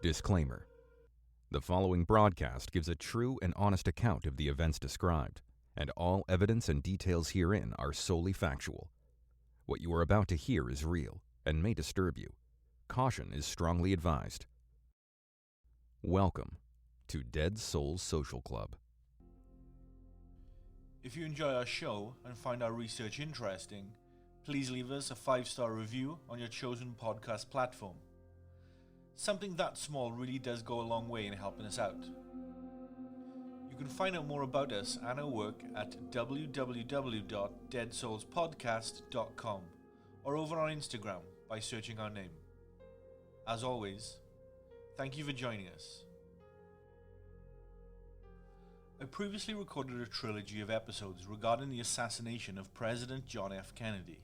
Disclaimer. The following broadcast gives a true and honest account of the events described, and all evidence and details herein are solely factual. What you are about to hear is real and may disturb you. Caution is strongly advised. Welcome to Dead Souls Social Club. If you enjoy our show and find our research interesting, please leave us a 5-star review on your chosen podcast platform. Something that small really does go a long way in helping us out. You can find out more about us and our work at www.deadsoulspodcast.com or over on Instagram by searching our name. As always, thank you for joining us. I previously recorded a trilogy of episodes regarding the assassination of President John F. Kennedy.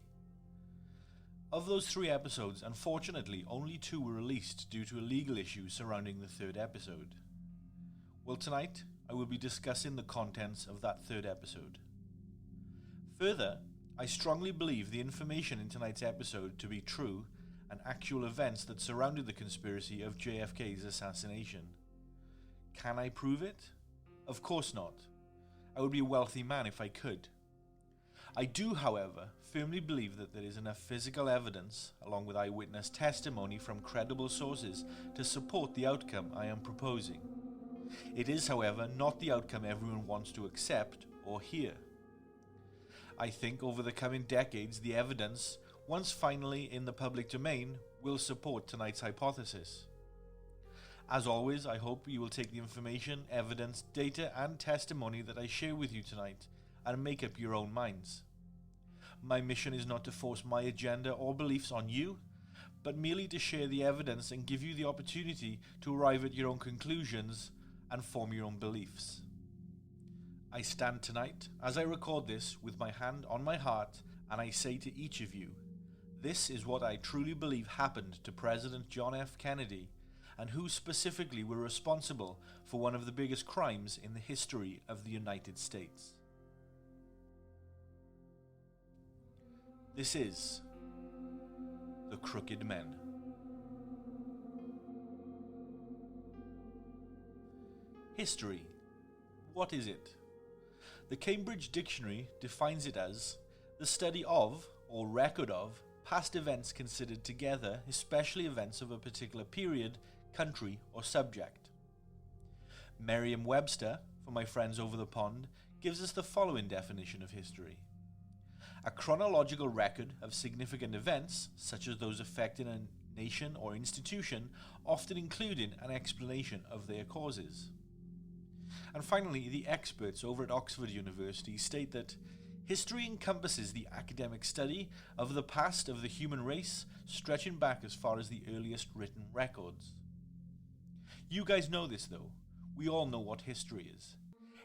Of those 3 episodes, unfortunately, only 2 were released due to a legal issue surrounding the 3rd episode. Well, tonight, I will be discussing the contents of that 3rd episode. Further, I strongly believe the information in tonight's episode to be true and actual events that surrounded the conspiracy of JFK's assassination. Can I prove it? Of course not. I would be a wealthy man if I could. I do, however, firmly believe that there is enough physical evidence, along with eyewitness testimony from credible sources, to support the outcome I am proposing. It is, however, not the outcome everyone wants to accept or hear. I think over the coming decades, the evidence, once finally in the public domain, will support tonight's hypothesis. As always, I hope you will take the information, evidence, data and testimony that I share with you tonight and make up your own minds. My mission is not to force my agenda or beliefs on you, but merely to share the evidence and give you the opportunity to arrive at your own conclusions and form your own beliefs. I stand tonight, as I record this, with my hand on my heart, and I say to each of you, this is what I truly believe happened to President John F. Kennedy, and who specifically were responsible for one of the biggest crimes in the history of the United States. This is The Crooked Men. History. What is it? The Cambridge Dictionary defines it as the study of, or record of, past events considered together, especially events of a particular period, country, or subject. Merriam-Webster, for my friends over the pond, gives us the following definition of history. A chronological record of significant events, such as those affecting a nation or institution, often including an explanation of their causes. And finally, the experts over at Oxford University state that history encompasses the academic study of the past of the human race, stretching back as far as the earliest written records. You guys know this though. We all know what history is.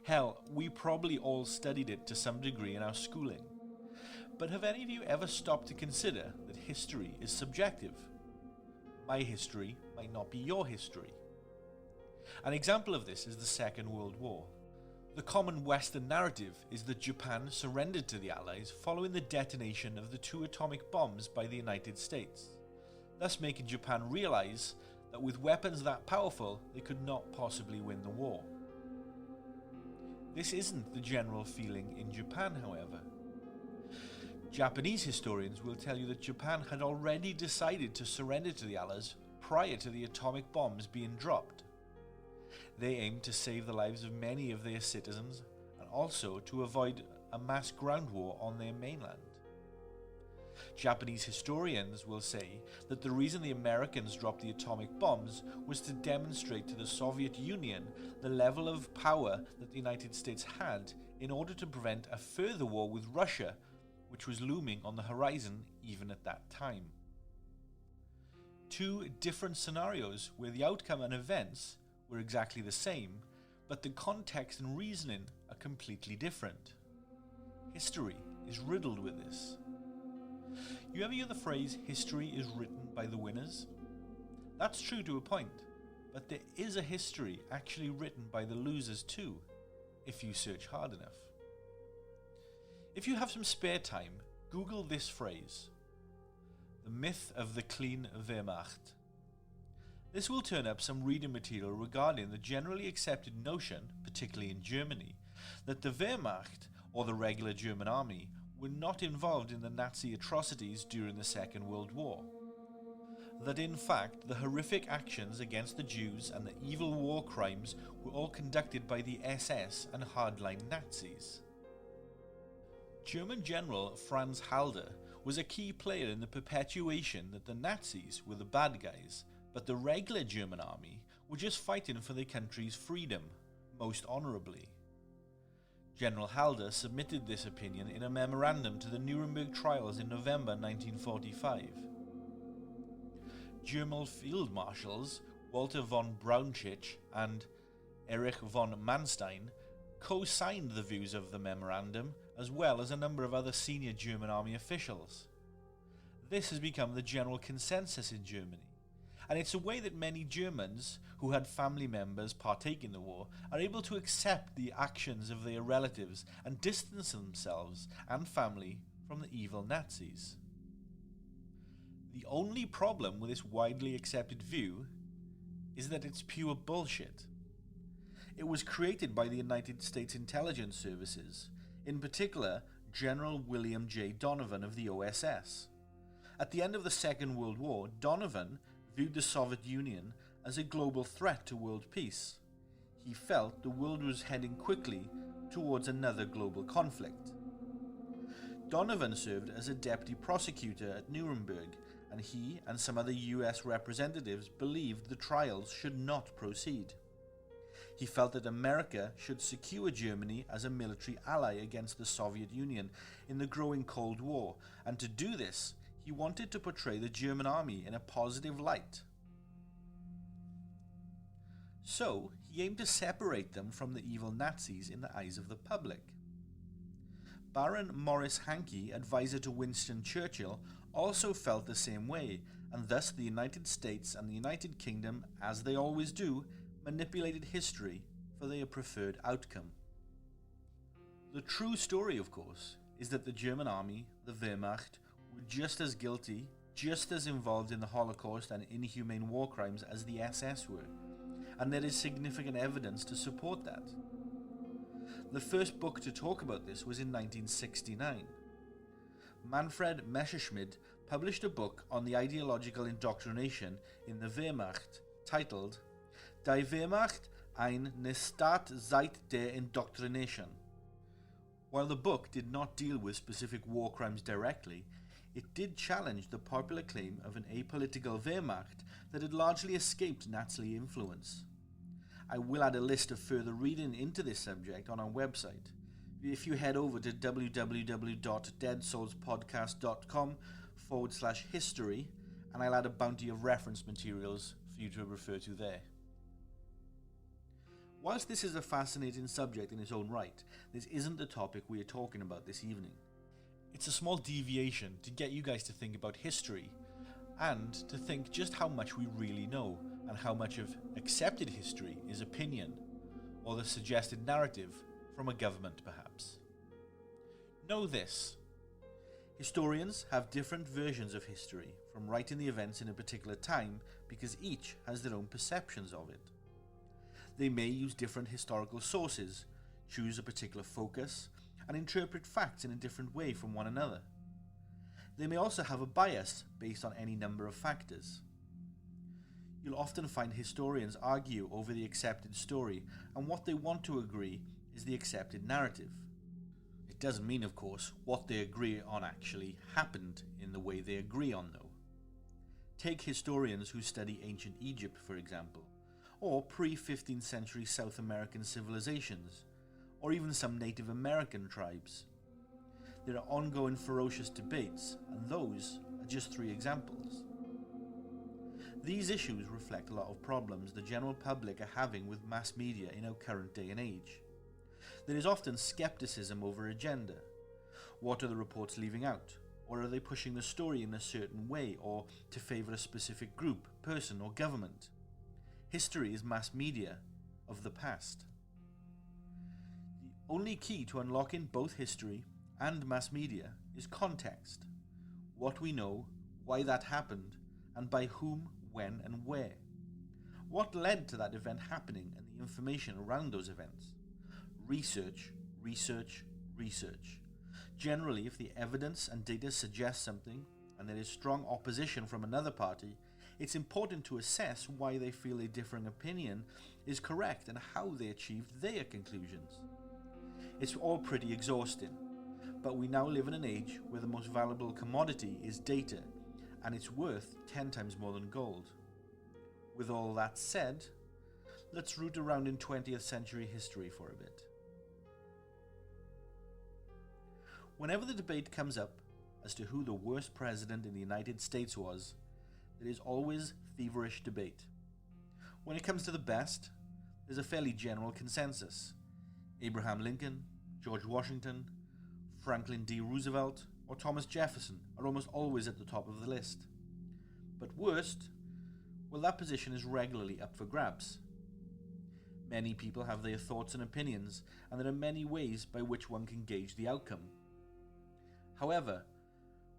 Hell, we probably all studied it to some degree in our schooling. But have any of you ever stopped to consider that history is subjective? My history might not be your history. An example of this is the Second World War. The common Western narrative is that Japan surrendered to the Allies following the detonation of the 2 atomic bombs by the United States, thus making Japan realize that with weapons that powerful, they could not possibly win the war. This isn't the general feeling in Japan, however. Japanese historians will tell you that Japan had already decided to surrender to the Allies prior to the atomic bombs being dropped. They aimed to save the lives of many of their citizens and also to avoid a mass ground war on their mainland. Japanese historians will say that the reason the Americans dropped the atomic bombs was to demonstrate to the Soviet Union the level of power that the United States had in order to prevent a further war with Russia, which was looming on the horizon even at that time. 2 different scenarios where the outcome and events were exactly the same, but the context and reasoning are completely different. History is riddled with this. You ever hear the phrase, history is written by the winners? That's true to a point, but there is a history actually written by the losers too, if you search hard enough. If you have some spare time, Google this phrase, the myth of the clean Wehrmacht. This will turn up some reading material regarding the generally accepted notion, particularly in Germany, that the Wehrmacht, or the regular German army, were not involved in the Nazi atrocities during the Second World War. That in fact, the horrific actions against the Jews and the evil war crimes were all conducted by the SS and hardline Nazis. German General Franz Halder was a key player in the perpetuation that the Nazis were the bad guys, but the regular German army were just fighting for their country's freedom, most honourably. General Halder submitted this opinion in a memorandum to the Nuremberg trials in November 1945. German field marshals Walter von Braunschitz and Erich von Manstein co-signed the views of the memorandum, as well as a number of other senior German army officials. This has become the general consensus in Germany, and it's a way that many Germans who had family members partake in the war are able to accept the actions of their relatives and distance themselves and family from the evil Nazis. The only problem with this widely accepted view is that it's pure bullshit. It was created by the United States intelligence services, in particular General William J. Donovan of the OSS. At the end of the Second World War, Donovan viewed the Soviet Union as a global threat to world peace. He felt the world was heading quickly towards another global conflict. Donovan served as a deputy prosecutor at Nuremberg, and he and some other US representatives believed the trials should not proceed. He felt that America should secure Germany as a military ally against the Soviet Union in the growing Cold War, and to do this, he wanted to portray the German army in a positive light. So, he aimed to separate them from the evil Nazis in the eyes of the public. Baron Maurice Hankey, advisor to Winston Churchill, also felt the same way, and thus the United States and the United Kingdom, as they always do, manipulated history for their preferred outcome. The true story, of course, is that the German army, the Wehrmacht, were just as guilty, just as involved in the Holocaust and inhumane war crimes as the SS were, and there is significant evidence to support that. The first book to talk about this was in 1969. Manfred Messerschmidt published a book on the ideological indoctrination in the Wehrmacht titled Die Wehrmacht eine Staat seit der Indoktrination. While the book did not deal with specific war crimes directly, it did challenge the popular claim of an apolitical Wehrmacht that had largely escaped Nazi influence. I will add a list of further reading into this subject on our website. If you head over to www.deadsoulspodcast.com/history, and I'll add a bounty of reference materials for you to refer to there. Whilst this is a fascinating subject in its own right, this isn't the topic we are talking about this evening. It's a small deviation to get you guys to think about history, and to think just how much we really know, and how much of accepted history is opinion, or the suggested narrative from a government perhaps. Know this: historians have different versions of history from writing the events in a particular time because each has their own perceptions of it. They may use different historical sources, choose a particular focus, and interpret facts in a different way from one another. They may also have a bias based on any number of factors. You'll often find historians argue over the accepted story, and what they want to agree is the accepted narrative. It doesn't mean, of course, what they agree on actually happened in the way they agree on, though. Take historians who study ancient Egypt, for example, or pre-15th century South American civilizations, or even some Native American tribes. There are ongoing ferocious debates, and those are just 3 examples. These issues reflect a lot of problems the general public are having with mass media in our current day and age. There is often skepticism over agenda. What are the reports leaving out? Or are they pushing the story in a certain way, or to favour a specific group, person, or government? History is mass media of the past. The only key to unlocking both history and mass media is context. What we know, why that happened, and by whom, when, and where. What led to that event happening and the information around those events? Research, research, research. Generally, if the evidence and data suggest something and there is strong opposition from another party, it's important to assess why they feel a differing opinion is correct and how they achieved their conclusions. It's all pretty exhausting, but we now live in an age where the most valuable commodity is data, and it's worth 10 times more than gold. With all that said, let's root around in 20th century history for a bit. Whenever the debate comes up as to who the worst president in the United States was, there is always feverish debate. When it comes to the best, there's a fairly general consensus. Abraham Lincoln, George Washington, Franklin D. Roosevelt, or Thomas Jefferson are almost always at the top of the list. But worst, well, that position is regularly up for grabs. Many people have their thoughts and opinions, and there are many ways by which one can gauge the outcome. However,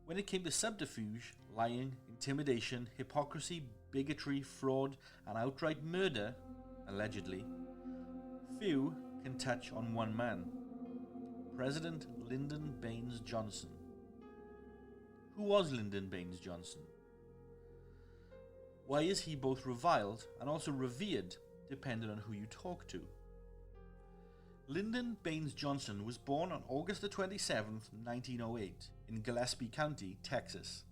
when it came to subterfuge, lying, intimidation, hypocrisy, bigotry, fraud, and outright murder, allegedly, few can touch on one man: President Lyndon Baines Johnson. Who was Lyndon Baines Johnson? Why is he both reviled and also revered, depending on who you talk to? Lyndon Baines Johnson was born on August 27, 1908, in Gillespie County, Texas.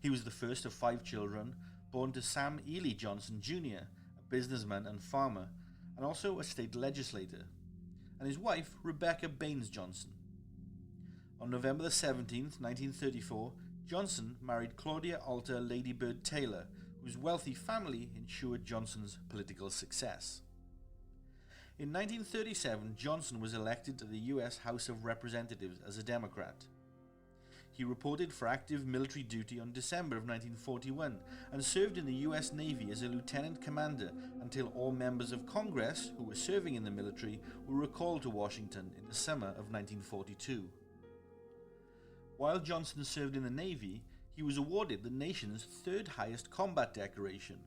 He was the first of 5 children, born to Sam Ely Johnson Jr., a businessman and farmer, and also a state legislator, and his wife, Rebecca Baines Johnson. On November 17, 1934, Johnson married Claudia Alta Ladybird Taylor, whose wealthy family ensured Johnson's political success. In 1937, Johnson was elected to the U.S. House of Representatives as a Democrat. He reported for active military duty on December of 1941 and served in the U.S. Navy as a lieutenant commander until all members of Congress who were serving in the military were recalled to Washington in the summer of 1942. While Johnson served in the Navy, he was awarded the nation's 3rd highest combat decoration,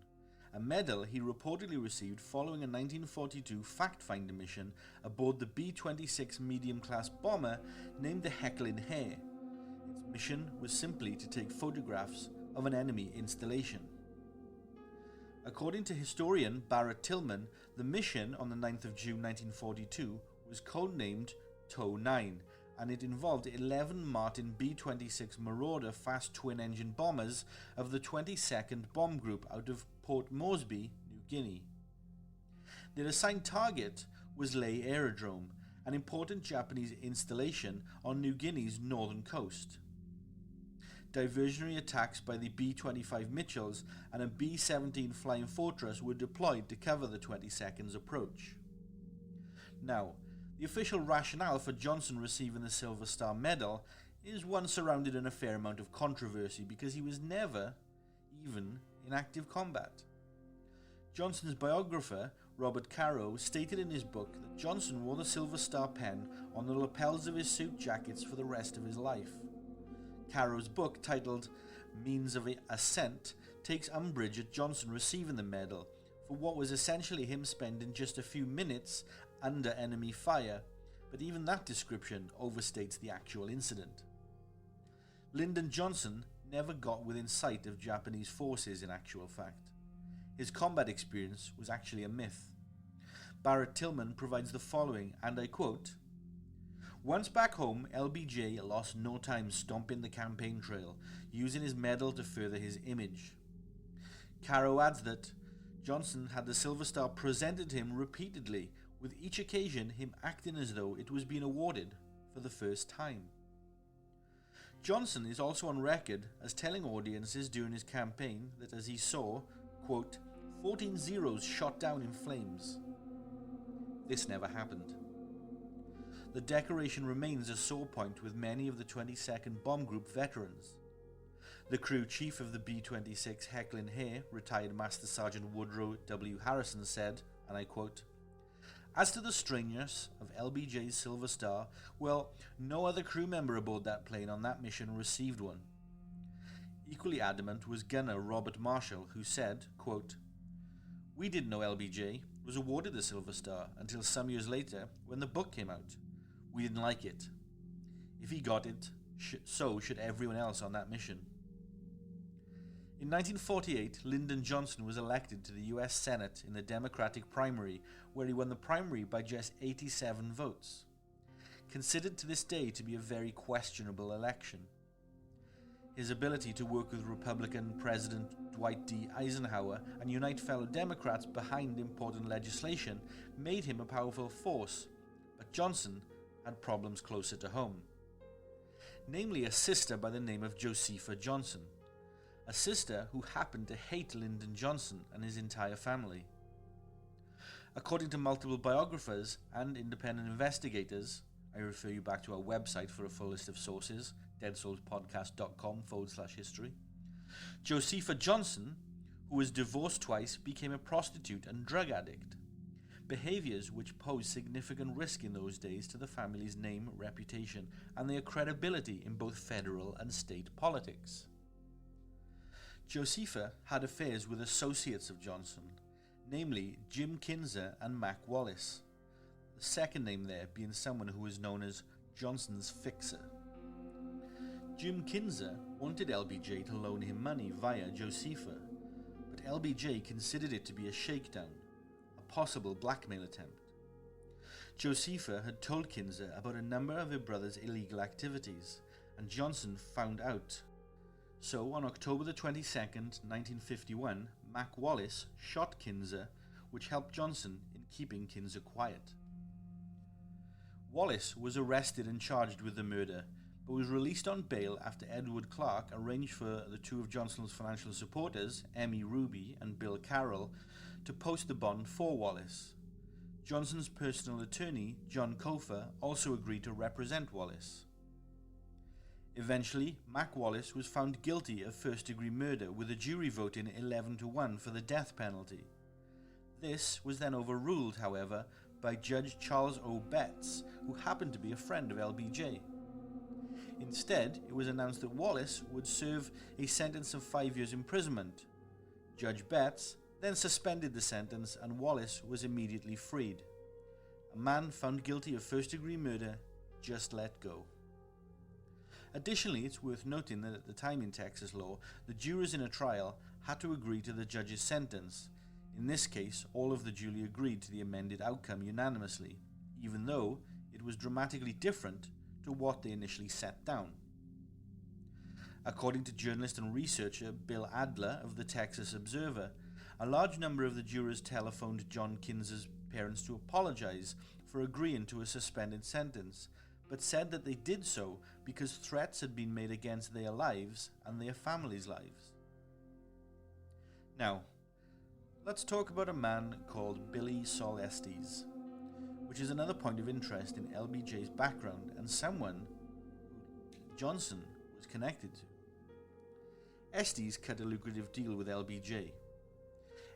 a medal he reportedly received following a 1942 fact-finding mission aboard the B-26 medium-class bomber named the Hecklin' Hare. Its mission was simply to take photographs of an enemy installation. According to historian Barrett Tillman, the mission on the 9th of June 1942 was codenamed TOW 9, and it involved 11 Martin B-26 Marauder fast twin-engine bombers of the 22nd Bomb Group out of Port Moresby, New Guinea. Their assigned target was Lae Aerodrome, an important Japanese installation on New Guinea's northern coast. Diversionary attacks by the B-25 Mitchells and a B-17 Flying Fortress were deployed to cover the 22nd's approach. Now, the official rationale for Johnson receiving the Silver Star Medal is one surrounded in a fair amount of controversy because he was never even in active combat. Johnson's biographer, Robert Caro, stated in his book that Johnson wore the Silver Star pen on the lapels of his suit jackets for the rest of his life. Caro's book, titled Means of Ascent, takes umbrage at Johnson receiving the medal for what was essentially him spending just a few minutes under enemy fire, but even that description overstates the actual incident. Lyndon Johnson never got within sight of Japanese forces in actual fact. His combat experience was actually a myth. Barrett Tillman provides the following, and I quote, "Once back home, LBJ lost no time stomping the campaign trail, using his medal to further his image." Caro adds that Johnson had the Silver Star presented to him repeatedly, with each occasion him acting as though it was being awarded for the first time. Johnson is also on record as telling audiences during his campaign that as he saw, quote, 14 Zeros shot down in flames. This never happened. The decoration remains a sore point with many of the 22nd Bomb Group veterans. The crew chief of the B-26 Hecklin' Hare, retired Master Sergeant Woodrow W. Harrison, said, and I quote, "As to the strangeness of LBJ's Silver Star, well, no other crew member aboard that plane on that mission received one." Equally adamant was gunner Robert Marshall, who said, quote, We didn't know LBJ was awarded the Silver Star until some years later when the book came out. We didn't like it. If he got it, so should everyone else on that mission. In 1948, Lyndon Johnson was elected to the US Senate in the Democratic primary, where he won the primary by just 87 votes. Considered to this day to be a very questionable election. His ability to work with Republican President Dwight D. Eisenhower and unite fellow Democrats behind important legislation made him a powerful force, but Johnson had problems closer to home. Namely, a sister by the name of Josepha Johnson, a sister who happened to hate Lyndon Johnson and his entire family. According to multiple biographers and independent investigators, I refer you back to our website for a full list of sources, deadsoulspodcast.com/history. Josepha Johnson, who was divorced twice, became a prostitute and drug addict. Behaviors which posed significant risk in those days to the family's name, reputation, and their credibility in both federal and state politics. Josepha had affairs with associates of Johnson, namely Jim Kinzer and Mac Wallace, the second name there being someone who was known as Johnson's fixer. Jim Kinzer wanted LBJ to loan him money via Josepha, but LBJ considered it to be a shakedown, a possible blackmail attempt. Josepha had told Kinzer about a number of her brother's illegal activities, and Johnson found out. So on October the 22nd, 1951, Mac Wallace shot Kinzer, which helped Johnson in keeping Kinzer quiet. Wallace was arrested and charged with the murder, but was released on bail after Edward Clark arranged for the two of Johnson's financial supporters, Emmy Ruby and Bill Carroll, to post the bond for Wallace. Johnson's personal attorney, John Cofer, also agreed to represent Wallace. Eventually, Mac Wallace was found guilty of first-degree murder with a jury vote in 11-1 for the death penalty. This was then overruled, however, by Judge Charles O. Betts, who happened to be a friend of LBJ. Instead, it was announced that Wallace would serve a sentence of 5 years imprisonment. Judge Betts then suspended the sentence and Wallace was immediately freed. A man found guilty of first-degree murder just let go. Additionally, it's worth noting that at the time in Texas law, the jurors in a trial had to agree to the judge's sentence. In this case, all of the jury agreed to the amended outcome unanimously, even though it was dramatically different to what they initially set down. According to journalist and researcher Bill Adler of the Texas Observer, a large number of the jurors telephoned John Kinzer's parents to apologize for agreeing to a suspended sentence, but said that they did so because threats had been made against their lives and their families' lives. Now, let's talk about a man called Billy Sol Estes, which is another point of interest in LBJ's background and someone who Johnson was connected to. Estes cut a lucrative deal with LBJ.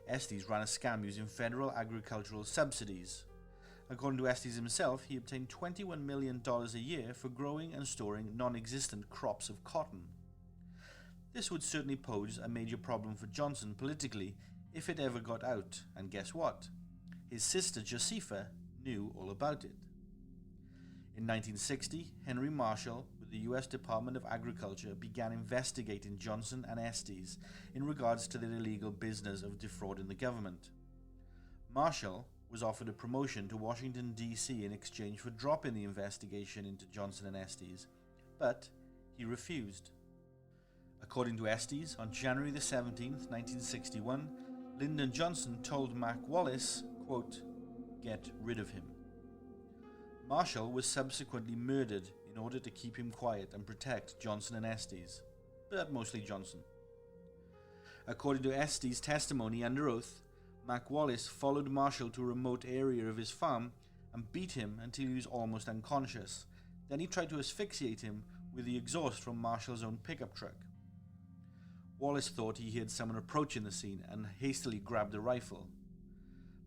Estes ran a scam using federal agricultural subsidies. According to Estes himself, he obtained $21 million a year for growing and storing non-existent crops of cotton. This would certainly pose a major problem for Johnson politically if it ever got out, and guess what? His sister Josepha knew all about it. In 1960, Henry Marshall, with the U.S. Department of Agriculture, began investigating Johnson and Estes in regards to their illegal business of defrauding the government. Marshall was offered a promotion to Washington, D.C. in exchange for dropping the investigation into Johnson and Estes, but he refused. According to Estes, on January the 17th, 1961, Lyndon Johnson told Mac Wallace, quote, "Get rid of him." Marshall was subsequently murdered in order to keep him quiet and protect Johnson and Estes, but mostly Johnson. According to Estes' testimony under oath, Mac Wallace followed Marshall to a remote area of his farm and beat him until he was almost unconscious. Then he tried to asphyxiate him with the exhaust from Marshall's own pickup truck. Wallace thought he heard someone approaching the scene and hastily grabbed a rifle.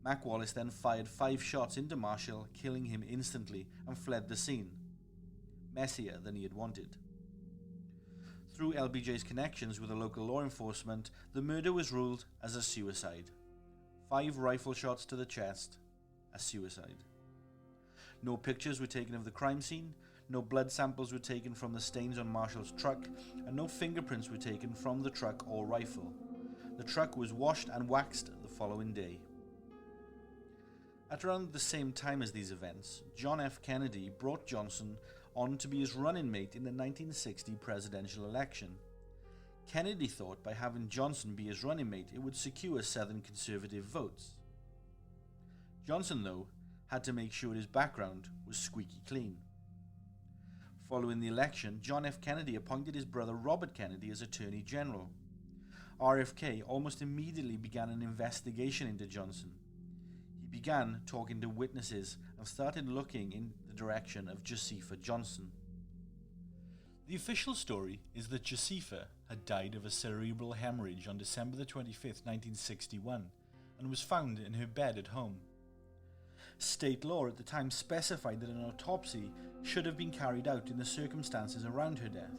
Mac Wallace then fired 5 shots into Marshall, killing him instantly, and fled the scene. Messier than he had wanted. Through LBJ's connections with the local law enforcement, the murder was ruled as a suicide. 5 rifle shots to the chest, a suicide. No pictures were taken of the crime scene, no blood samples were taken from the stains on Marshall's truck, and no fingerprints were taken from the truck or rifle. The truck was washed and waxed the following day. At around the same time as these events, John F. Kennedy brought Johnson on to be his running mate in the 1960 presidential election. Kennedy thought by having Johnson be his running mate it would secure Southern conservative votes. Johnson, though, had to make sure his background was squeaky clean. Following the election, John F. Kennedy appointed his brother Robert Kennedy as Attorney General. RFK almost immediately began an investigation into Johnson. He began talking to witnesses and started looking in the direction of Josepha Johnson. The official story is that Josepha had died of a cerebral hemorrhage on December the 25th, 1961, and was found in her bed at home. State law at the time specified that an autopsy should have been carried out in the circumstances around her death.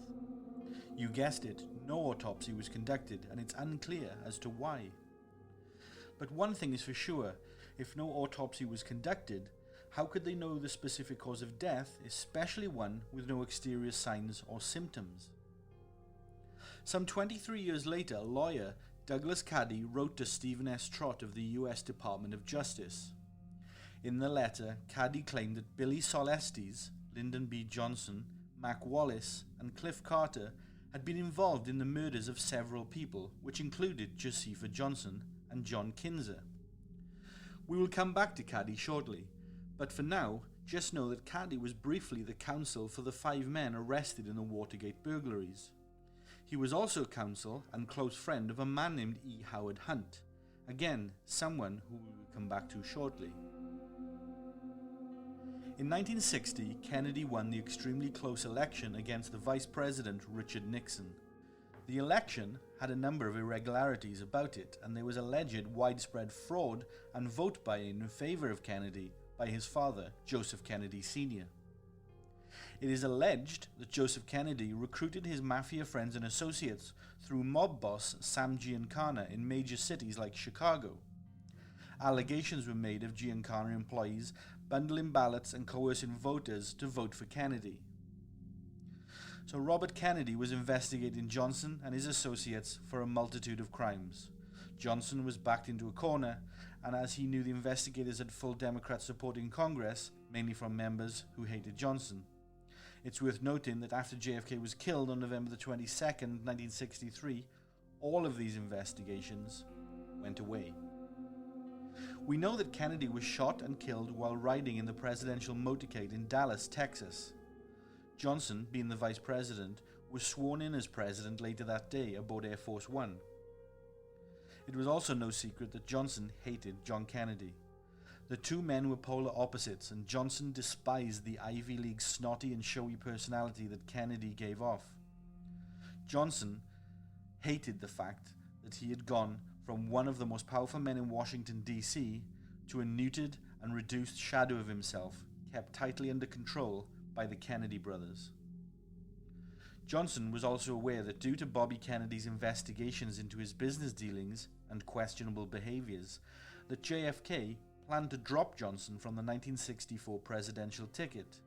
You guessed it, no autopsy was conducted, and it's unclear as to why. But one thing is for sure, if no autopsy was conducted, how could they know the specific cause of death, especially one with no exterior signs or symptoms? Some 23 years later, lawyer Douglas Cady wrote to Stephen S. Trott of the U.S. Department of Justice. In the letter, Cady claimed that Billy Solestes, Lyndon B. Johnson, Mac Wallace, and Cliff Carter had been involved in the murders of several people, which included Josepha Johnson and John Kinzer. We will come back to Cady shortly, but for now, just know that Cady was briefly the counsel for the 5 men arrested in the Watergate burglaries. He was also counsel and close friend of a man named E. Howard Hunt, again, someone who we will come back to shortly. In 1960, Kennedy won the extremely close election against the Vice President Richard Nixon. The election had a number of irregularities about it, and there was alleged widespread fraud and vote buying in favor of Kennedy by his father, Joseph Kennedy Sr. It is alleged that Joseph Kennedy recruited his mafia friends and associates through mob boss Sam Giancana in major cities like Chicago. Allegations were made of Giancana employees bundling ballots and coercing voters to vote for Kennedy. So Robert Kennedy was investigating Johnson and his associates for a multitude of crimes. Johnson was backed into a corner, and as he knew the investigators had full Democrat support in Congress, mainly from members who hated Johnson. It's worth noting that after JFK was killed on November the 22nd, 1963, all of these investigations went away. We know that Kennedy was shot and killed while riding in the presidential motorcade in Dallas, Texas. Johnson, being the vice president, was sworn in as president later that day aboard Air Force One. It was also no secret that Johnson hated John Kennedy. The 2 men were polar opposites, and Johnson despised the Ivy League snotty and showy personality that Kennedy gave off. Johnson hated the fact that he had gone from one of the most powerful men in Washington, D.C., to a neutered and reduced shadow of himself, kept tightly under control by the Kennedy brothers. Johnson was also aware that due to Bobby Kennedy's investigations into his business dealings and questionable behaviors, that JFK planned to drop Johnson from the 1964 presidential ticket.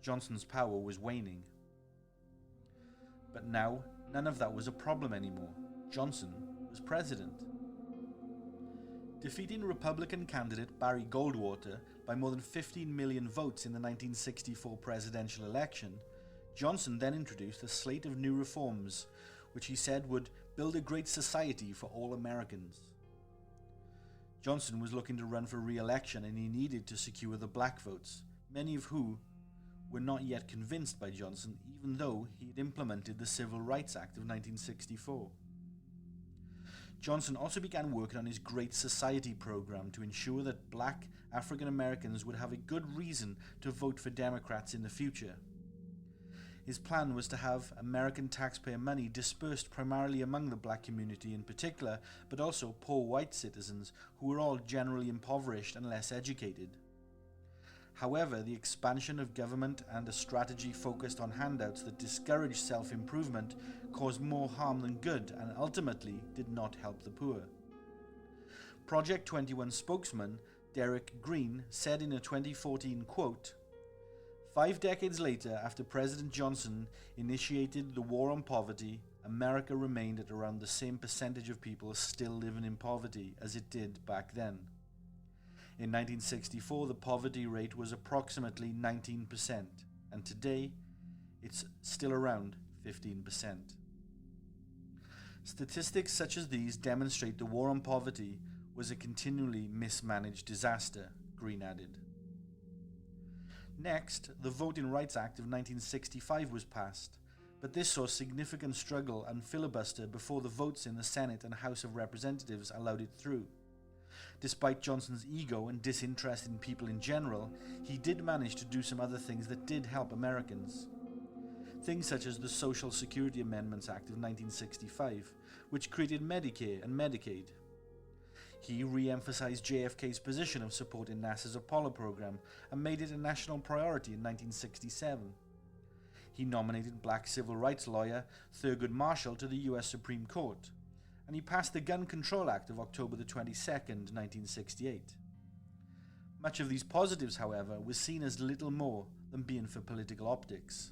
Johnson's power was waning. But now, none of that was a problem anymore. Johnson was president. Defeating Republican candidate Barry Goldwater by more than 15 million votes in the 1964 presidential election, Johnson then introduced a slate of new reforms, which he said would build a great society for all Americans. Johnson was looking to run for re-election, and he needed to secure the black votes, many of who were not yet convinced by Johnson, even though he had implemented the Civil Rights Act of 1964. Johnson also began working on his Great Society program to ensure that black African Americans would have a good reason to vote for Democrats in the future. His plan was to have American taxpayer money dispersed primarily among the black community in particular, but also poor white citizens who were all generally impoverished and less educated. However, the expansion of government and a strategy focused on handouts that discouraged self-improvement caused more harm than good and ultimately did not help the poor. Project 21 spokesman Derek Green said in a 2014 quote, "5 decades later, after President Johnson initiated the war on poverty, America remained at around the same percentage of people still living in poverty as it did back then. In 1964, the poverty rate was approximately 19%, and today it's still around 15%. Statistics such as these demonstrate the war on poverty was a continually mismanaged disaster," Green added. Next, the Voting Rights Act of 1965 was passed, but this saw significant struggle and filibuster before the votes in the Senate and House of Representatives allowed it through. Despite Johnson's ego and disinterest in people in general, he did manage to do some other things that did help Americans. Things such as the Social Security Amendments Act of 1965, which created Medicare and Medicaid. He re-emphasized JFK's position of supporting NASA's Apollo program and made it a national priority in 1967. He nominated black civil rights lawyer Thurgood Marshall to the U.S. Supreme Court, and he passed the Gun Control Act of October 22nd, 1968. Much of these positives, however, was seen as little more than being for political optics.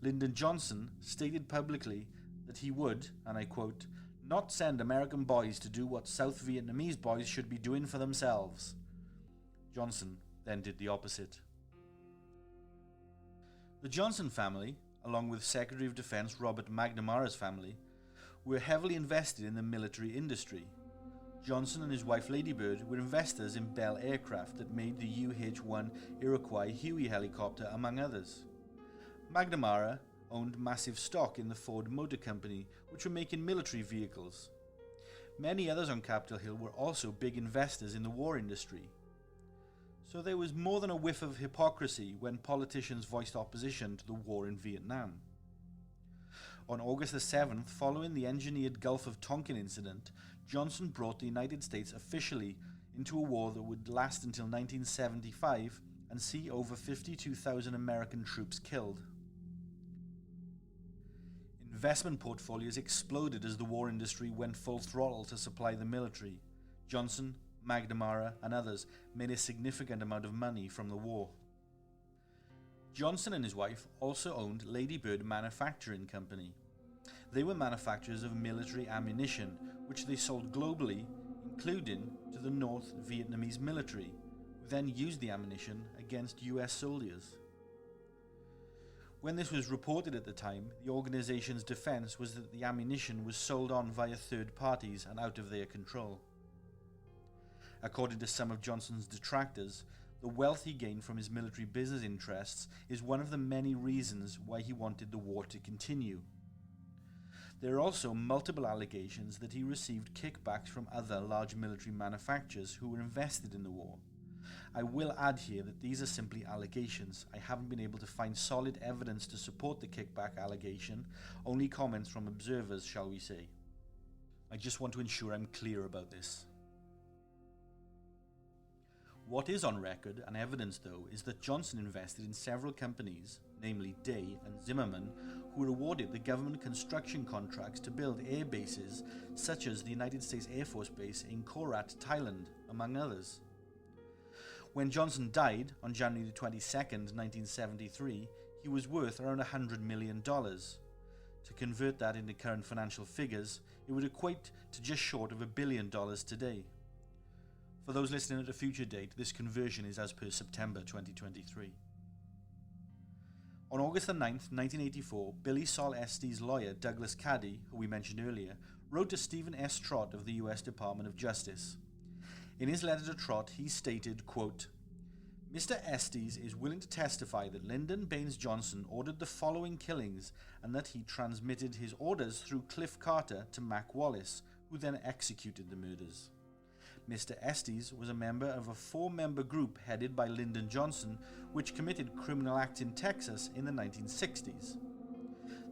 Lyndon Johnson stated publicly that he would, and I quote, "not send American boys to do what South Vietnamese boys should be doing for themselves." Johnson then did the opposite. The Johnson family, along with Secretary of Defense Robert McNamara's family, were heavily invested in the military industry. Johnson and his wife Lady Bird were investors in Bell Aircraft that made the UH-1 Iroquois Huey helicopter, among others. McNamara owned massive stock in the Ford Motor Company, which were making military vehicles. Many others on Capitol Hill were also big investors in the war industry. So there was more than a whiff of hypocrisy when politicians voiced opposition to the war in Vietnam. On August the 7th, following the engineered Gulf of Tonkin incident, Johnson brought the United States officially into a war that would last until 1975 and see over 52,000 American troops killed. Investment portfolios exploded as the war industry went full throttle to supply the military. Johnson, McNamara, and others made a significant amount of money from the war. Johnson and his wife also owned Lady Bird Manufacturing Company. They were manufacturers of military ammunition, which they sold globally, including to the North Vietnamese military, who then used the ammunition against US soldiers. When this was reported at the time, the organization's defense was that the ammunition was sold on via third parties and out of their control. According to some of Johnson's detractors, the wealth he gained from his military business interests is one of the many reasons why he wanted the war to continue. There are also multiple allegations that he received kickbacks from other large military manufacturers who were invested in the war. I will add here that these are simply allegations. I haven't been able to find solid evidence to support the kickback allegation, only comments from observers, shall we say. I just want to ensure I'm clear about this. What is on record and evidence, though, is that Johnson invested in several companies, namely Day and Zimmerman, who were awarded the government construction contracts to build air bases such as the United States Air Force Base in Korat, Thailand, among others. When Johnson died on January 22nd, 1973, he was worth around $100 million. To convert that into current financial figures, it would equate to just short of $1 billion today. For those listening at a future date, this conversion is as per September 2023. On August 9, 1984, Billy Sol Estes' lawyer Douglas Caddy, who we mentioned earlier, wrote to Stephen S. Trott of the U.S. Department of Justice. In his letter to Trott, he stated, quote, "Mr. Estes is willing to testify that Lyndon Baines Johnson ordered the following killings and that he transmitted his orders through Cliff Carter to Mac Wallace, who then executed the murders. Mr. Estes was a member of a 4-member group headed by Lyndon Johnson, which committed criminal acts in Texas in the 1960s.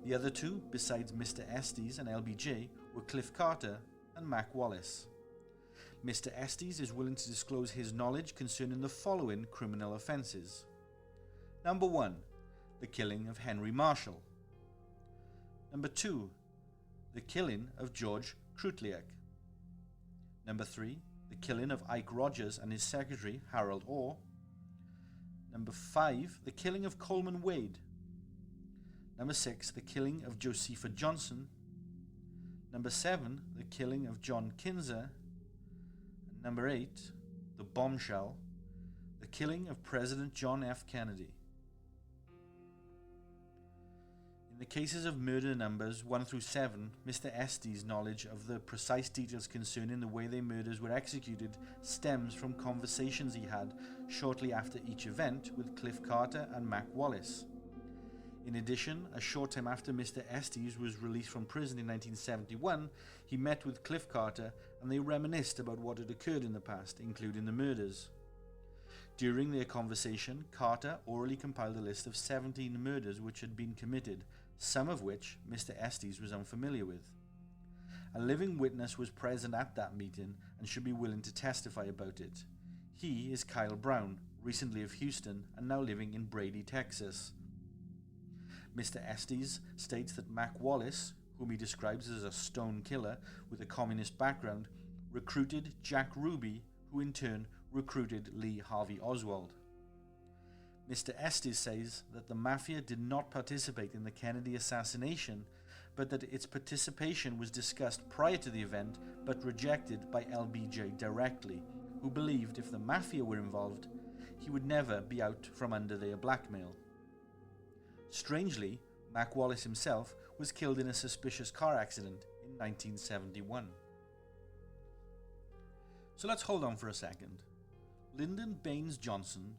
The other two, besides Mr. Estes and LBJ, were Cliff Carter and Mac Wallace. Mr. Estes is willing to disclose his knowledge concerning the following criminal offences. Number 1, the killing of Henry Marshall. Number 2, the killing of George Krutliak. Number 3, the killing of Ike Rogers and his secretary, Harold Orr. Number 5, the killing of Coleman Wade. Number 6, the killing of Josepha Johnson. Number 7, the killing of John Kinzer. And number 8, the bombshell, the killing of President John F. Kennedy. In the cases of murder numbers 1 through 7, Mr. Estes' knowledge of the precise details concerning the way the murders were executed stems from conversations he had shortly after each event with Cliff Carter and Mac Wallace. In addition, a short time after Mr. Estes was released from prison in 1971, he met with Cliff Carter and they reminisced about what had occurred in the past, including the murders. During their conversation, Carter orally compiled a list of 17 murders which had been committed, some of which Mr. Estes was unfamiliar with. A living witness was present at that meeting and should be willing to testify about it. He is Kyle Brown, recently of Houston and now living in Brady, Texas. Mr. Estes states that Mac Wallace, whom he describes as a stone killer with a communist background, recruited Jack Ruby, who in turn recruited Lee Harvey Oswald. Mr. Estes says that the Mafia did not participate in the Kennedy assassination, but that its participation was discussed prior to the event but rejected by LBJ directly, who believed if the Mafia were involved, he would never be out from under their blackmail. Strangely, Mac Wallace himself was killed in a suspicious car accident in 1971. So let's hold on for a second. Lyndon Baines Johnson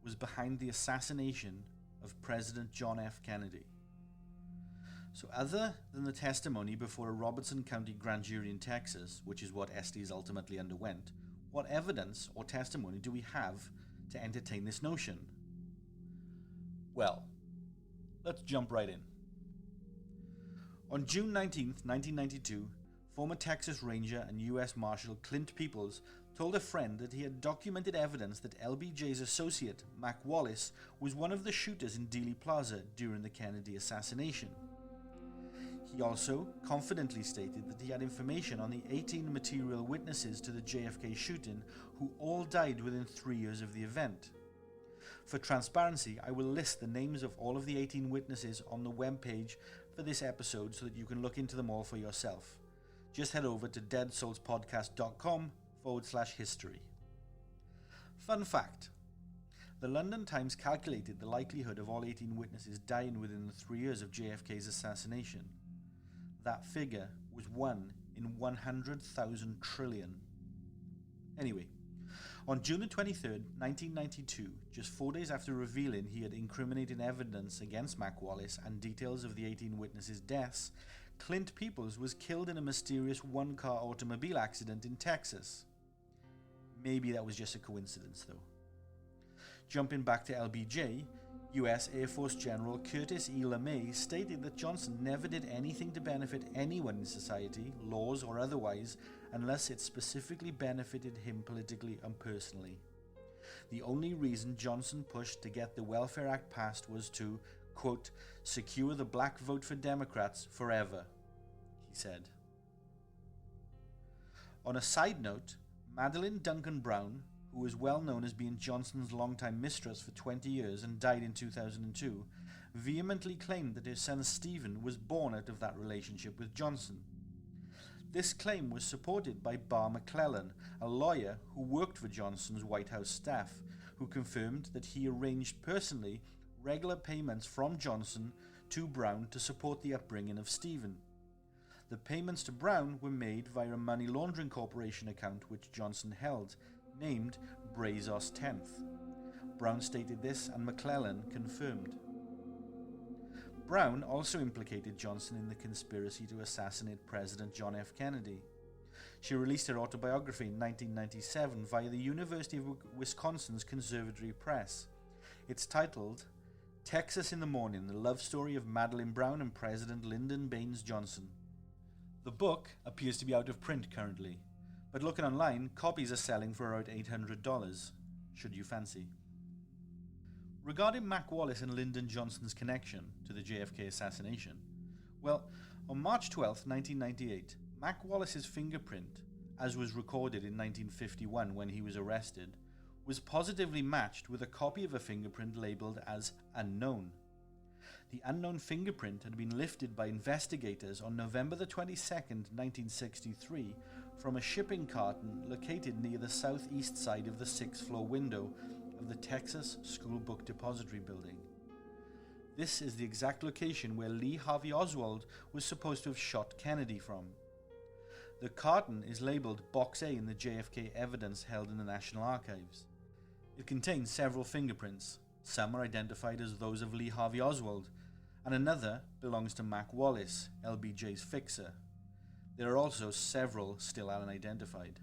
was behind the assassination of President John F. Kennedy. So other than the testimony before a Robertson County grand jury in Texas, which is what Estes ultimately underwent, what evidence or testimony do we have to entertain this notion? Well, let's jump right in. On June 19, 1992, former Texas Ranger and U.S. Marshal Clint Peoples told a friend that he had documented evidence that LBJ's associate, Mac Wallace, was one of the shooters in Dealey Plaza during the Kennedy assassination. He also confidently stated that he had information on the 18 material witnesses to the JFK shooting who all died within 3 years of the event. For transparency, I will list the names of all of the 18 witnesses on the webpage for this episode so that you can look into them all for yourself. Just head over to deadsoulspodcast.com/history. Fun fact. The London Times calculated the likelihood of all 18 witnesses dying within the 3 years of JFK's assassination. That figure was 1 in 100,000 trillion. Anyway, on June 23, 1992, just 4 days after revealing he had incriminating evidence against Mac Wallace and details of the 18 witnesses' deaths, Clint Peoples was killed in a mysterious one-car automobile accident in Texas. Maybe that was just a coincidence, though. Jumping back to LBJ, U.S. Air Force General Curtis E. LeMay stated that Johnson never did anything to benefit anyone in society, laws or otherwise, unless it specifically benefited him politically and personally. The only reason Johnson pushed to get the Welfare Act passed was to, quote, secure the black vote for Democrats forever, he said. On a side note, Madeline Duncan Brown, who was well known as being Johnson's longtime mistress for 20 years and died in 2002, vehemently claimed that her son Stephen was born out of that relationship with Johnson. This claim was supported by Barr McClellan, a lawyer who worked for Johnson's White House staff, who confirmed that he arranged personally regular payments from Johnson to Brown to support the upbringing of Stephen. The payments to Brown were made via a money laundering corporation account which Johnson held, named Brazos 10th. Brown stated this and McClellan confirmed. Brown also implicated Johnson in the conspiracy to assassinate President John F. Kennedy. She released her autobiography in 1997 via the University of Wisconsin's Conservatory Press. It's titled Texas in the Morning, The Love Story of Madeline Brown and President Lyndon Baines Johnson. The book appears to be out of print currently, but looking online, copies are selling for about $800, should you fancy. Regarding Mac Wallace and Lyndon Johnson's connection to the JFK assassination, well, on March 12, 1998, Mac Wallace's fingerprint as was recorded in 1951 when he was arrested, was positively matched with a copy of a fingerprint labelled as unknown. The unknown fingerprint had been lifted by investigators on November the 22nd, 1963, from a shipping carton located near the southeast side of the 6th-floor window of the Texas School Book Depository building. This is the exact location where Lee Harvey Oswald was supposed to have shot Kennedy from. The carton is labelled Box A in the JFK evidence held in the National Archives. It contains several fingerprints. Some are identified as those of Lee Harvey Oswald, and another belongs to Mac Wallace, LBJ's fixer. There are also several still unidentified.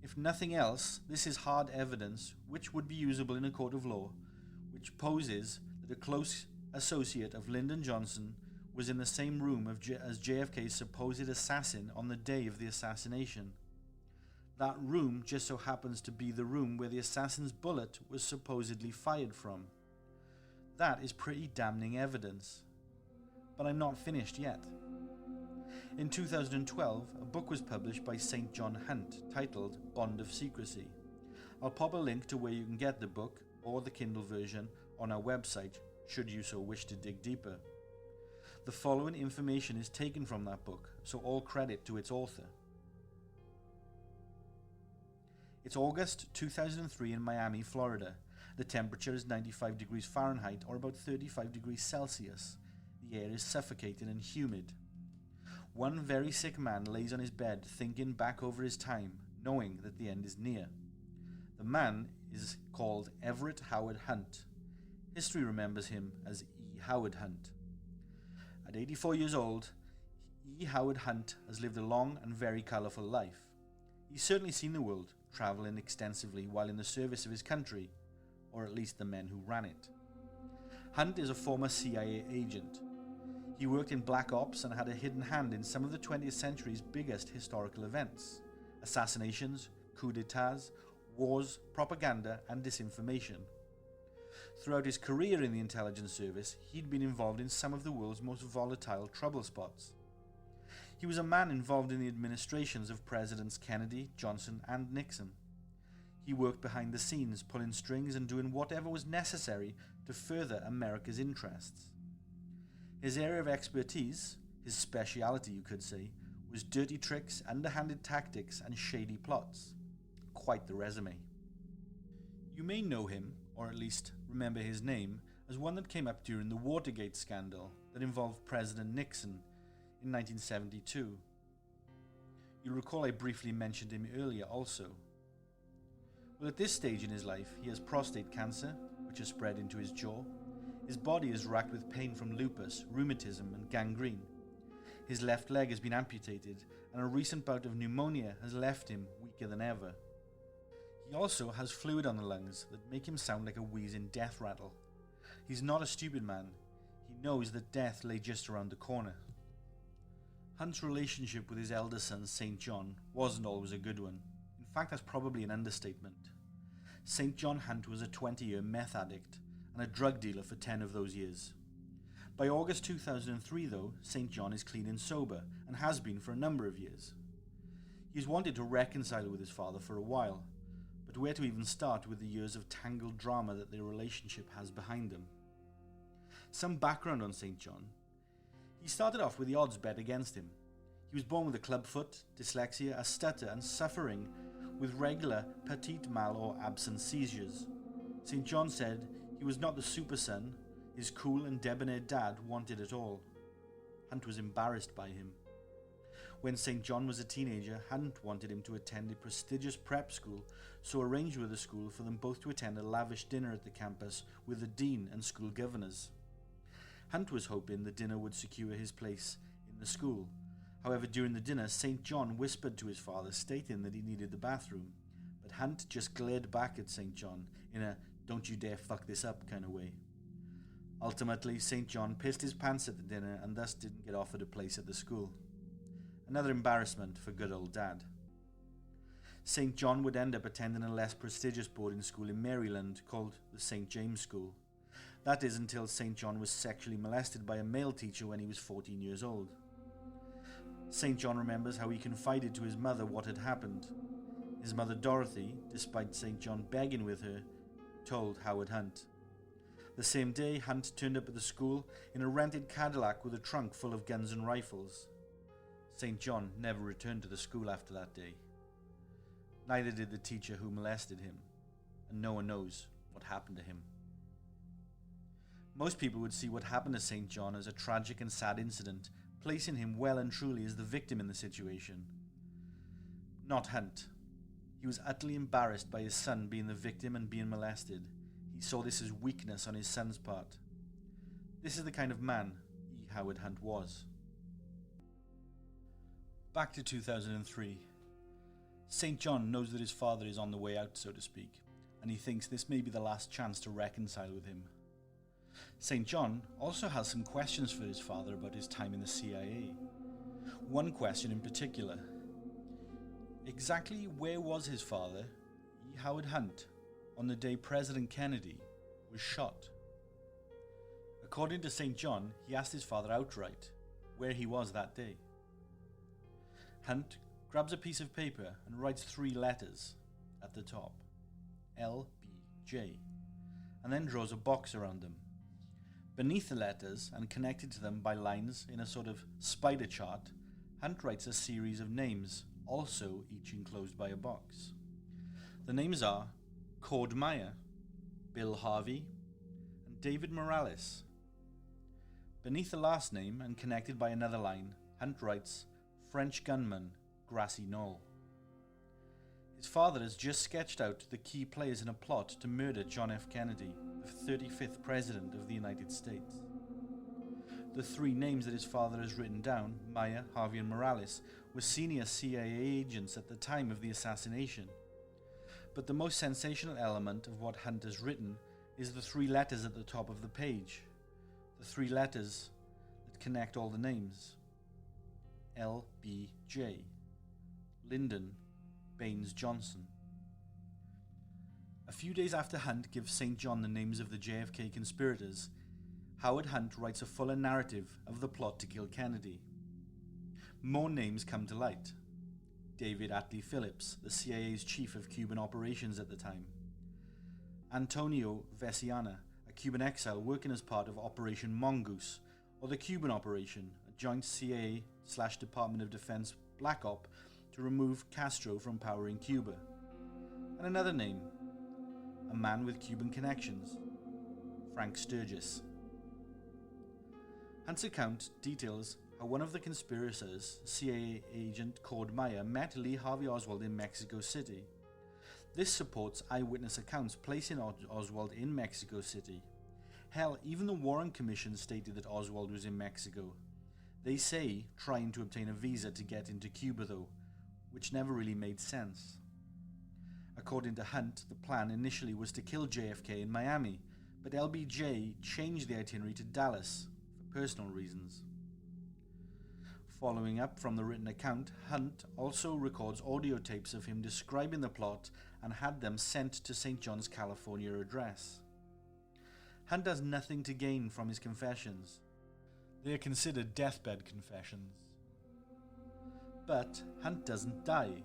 If nothing else, this is hard evidence which would be usable in a court of law, which poses that a close associate of Lyndon Johnson was in the same room as JFK's supposed assassin on the day of the assassination. That room just so happens to be the room where the assassin's bullet was supposedly fired from. That is pretty damning evidence. But I'm not finished yet. In 2012, a book was published by St. John Hunt titled Bond of Secrecy. I'll pop a link to where you can get the book or the Kindle version on our website, should you so wish to dig deeper. The following information is taken from that book, so all credit to its author. It's August 2003 in Miami, Florida. The temperature is 95 degrees Fahrenheit or about 35 degrees Celsius. The air is suffocating and humid. One very sick man lays on his bed thinking back over his time, knowing that the end is near. The man is called Everett Howard Hunt. History remembers him as E. Howard Hunt. At 84 years old, E. Howard Hunt has lived a long and very colourful life. He's certainly seen the world, travelling extensively while in the service of his country, or at least the men who ran it. Hunt is a former CIA agent. He worked in Black Ops and had a hidden hand in some of the 20th century's biggest historical events: assassinations, coups d'etats, wars, propaganda, and disinformation. Throughout his career in the intelligence service, he'd been involved in some of the world's most volatile trouble spots. He was a man involved in the administrations of Presidents Kennedy, Johnson, and Nixon. He worked behind the scenes, pulling strings and doing whatever was necessary to further America's interests. His area of expertise, his speciality you could say, was dirty tricks, underhanded tactics, and shady plots. Quite the resume. You may know him, or at least remember his name, as one that came up during the Watergate scandal that involved President Nixon in 1972. You'll recall I briefly mentioned him earlier also. Well, at this stage in his life, he has prostate cancer, which has spread into his jaw. His body is racked with pain from lupus, rheumatism, and gangrene. His left leg has been amputated, and a recent bout of pneumonia has left him weaker than ever. He also has fluid on the lungs that make him sound like a wheezing death rattle. He's not a stupid man. He knows that death lay just around the corner. Hunt's relationship with his elder son, St. John, wasn't always a good one. In fact, that's probably an understatement. St. John Hunt was a 20-year meth addict and a drug dealer for 10 of those years. By August 2003, though, St. John is clean and sober, and has been for a number of years. He's wanted to reconcile with his father for a while, but where to even start with the years of tangled drama that their relationship has behind them? Some background on St. John. He started off with the odds bet against him. He was born with a clubfoot, dyslexia, a stutter, and suffering with regular petit mal or absent seizures. St. John said he was not the super son his cool and debonair dad wanted it all. Hunt was embarrassed by him. When St. John was a teenager, Hunt wanted him to attend a prestigious prep school, so arranged with the school for them both to attend a lavish dinner at the campus with the dean and school governors. Hunt was hoping the dinner would secure his place in the school. However, during the dinner, St. John whispered to his father, stating that he needed the bathroom, but Hunt just glared back at St. John in a "don't you dare fuck this up" kind of way. Ultimately, St. John pissed his pants at the dinner and thus didn't get offered a place at the school. Another embarrassment for good old dad. St. John would end up attending a less prestigious boarding school in Maryland called the St. James School. That is until St. John was sexually molested by a male teacher when he was 14 years old. St. John remembers how he confided to his mother what had happened. His mother Dorothy, despite St. John begging with her, told Howard Hunt. The same day, Hunt turned up at the school in a rented Cadillac with a trunk full of guns and rifles. St. John never returned to the school after that day. Neither did the teacher who molested him, and no one knows what happened to him. Most people would see what happened to St. John as a tragic and sad incident, placing him well and truly as the victim in the situation. Not Hunt. He was utterly embarrassed by his son being the victim and being molested. He saw this as weakness on his son's part. This is the kind of man E. Howard Hunt was. Back to 2003. St. John knows that his father is on the way out, so to speak, and he thinks this may be the last chance to reconcile with him. St. John also has some questions for his father about his time in the CIA. One question in particular. Exactly where was his father, E. Howard Hunt, on the day President Kennedy was shot? According to St. John, he asked his father outright where he was that day. Hunt grabs a piece of paper and writes 3 letters at the top, LBJ, and then draws a box around them. Beneath the letters, and connected to them by lines in a sort of spider chart, Hunt writes a series of names, also each enclosed by a box. The names are Cord Meyer, Bill Harvey, and David Morales. Beneath the last name, and connected by another line, Hunt writes French gunman, Grassy Knoll. His father has just sketched out the key players in a plot to murder John F. Kennedy, the 35th President of the United States. The 3 names that his father has written down, Meyer, Harvey and Morales, were senior CIA agents at the time of the assassination. But the most sensational element of what Hunt has written is the 3 letters at the top of the page. The 3 letters that connect all the names. LBJ. Lyndon Baines Johnson. A few days after Hunt gives St. John the names of the JFK conspirators, Howard Hunt writes a fuller narrative of the plot to kill Kennedy. More names come to light. David Atlee Phillips, the CIA's chief of Cuban operations at the time. Antonio Veciana, a Cuban exile working as part of Operation Mongoose, or the Cuban Operation, a joint CIA/Department of Defense black op to remove Castro from power in Cuba. And another name, a man with Cuban connections, Frank Sturgis. Hunt's account details how one of the conspirators, CIA agent Cord Meyer, met Lee Harvey Oswald in Mexico City. This supports eyewitness accounts placing Oswald in Mexico City. Hell, even the Warren Commission stated that Oswald was in Mexico. They say trying to obtain a visa to get into Cuba though, which never really made sense. According to Hunt, the plan initially was to kill JFK in Miami, but LBJ changed the itinerary to Dallas for personal reasons. Following up from the written account, Hunt also records audio tapes of him describing the plot and had them sent to St. John's, California address. Hunt has nothing to gain from his confessions. They are considered deathbed confessions. But Hunt doesn't die.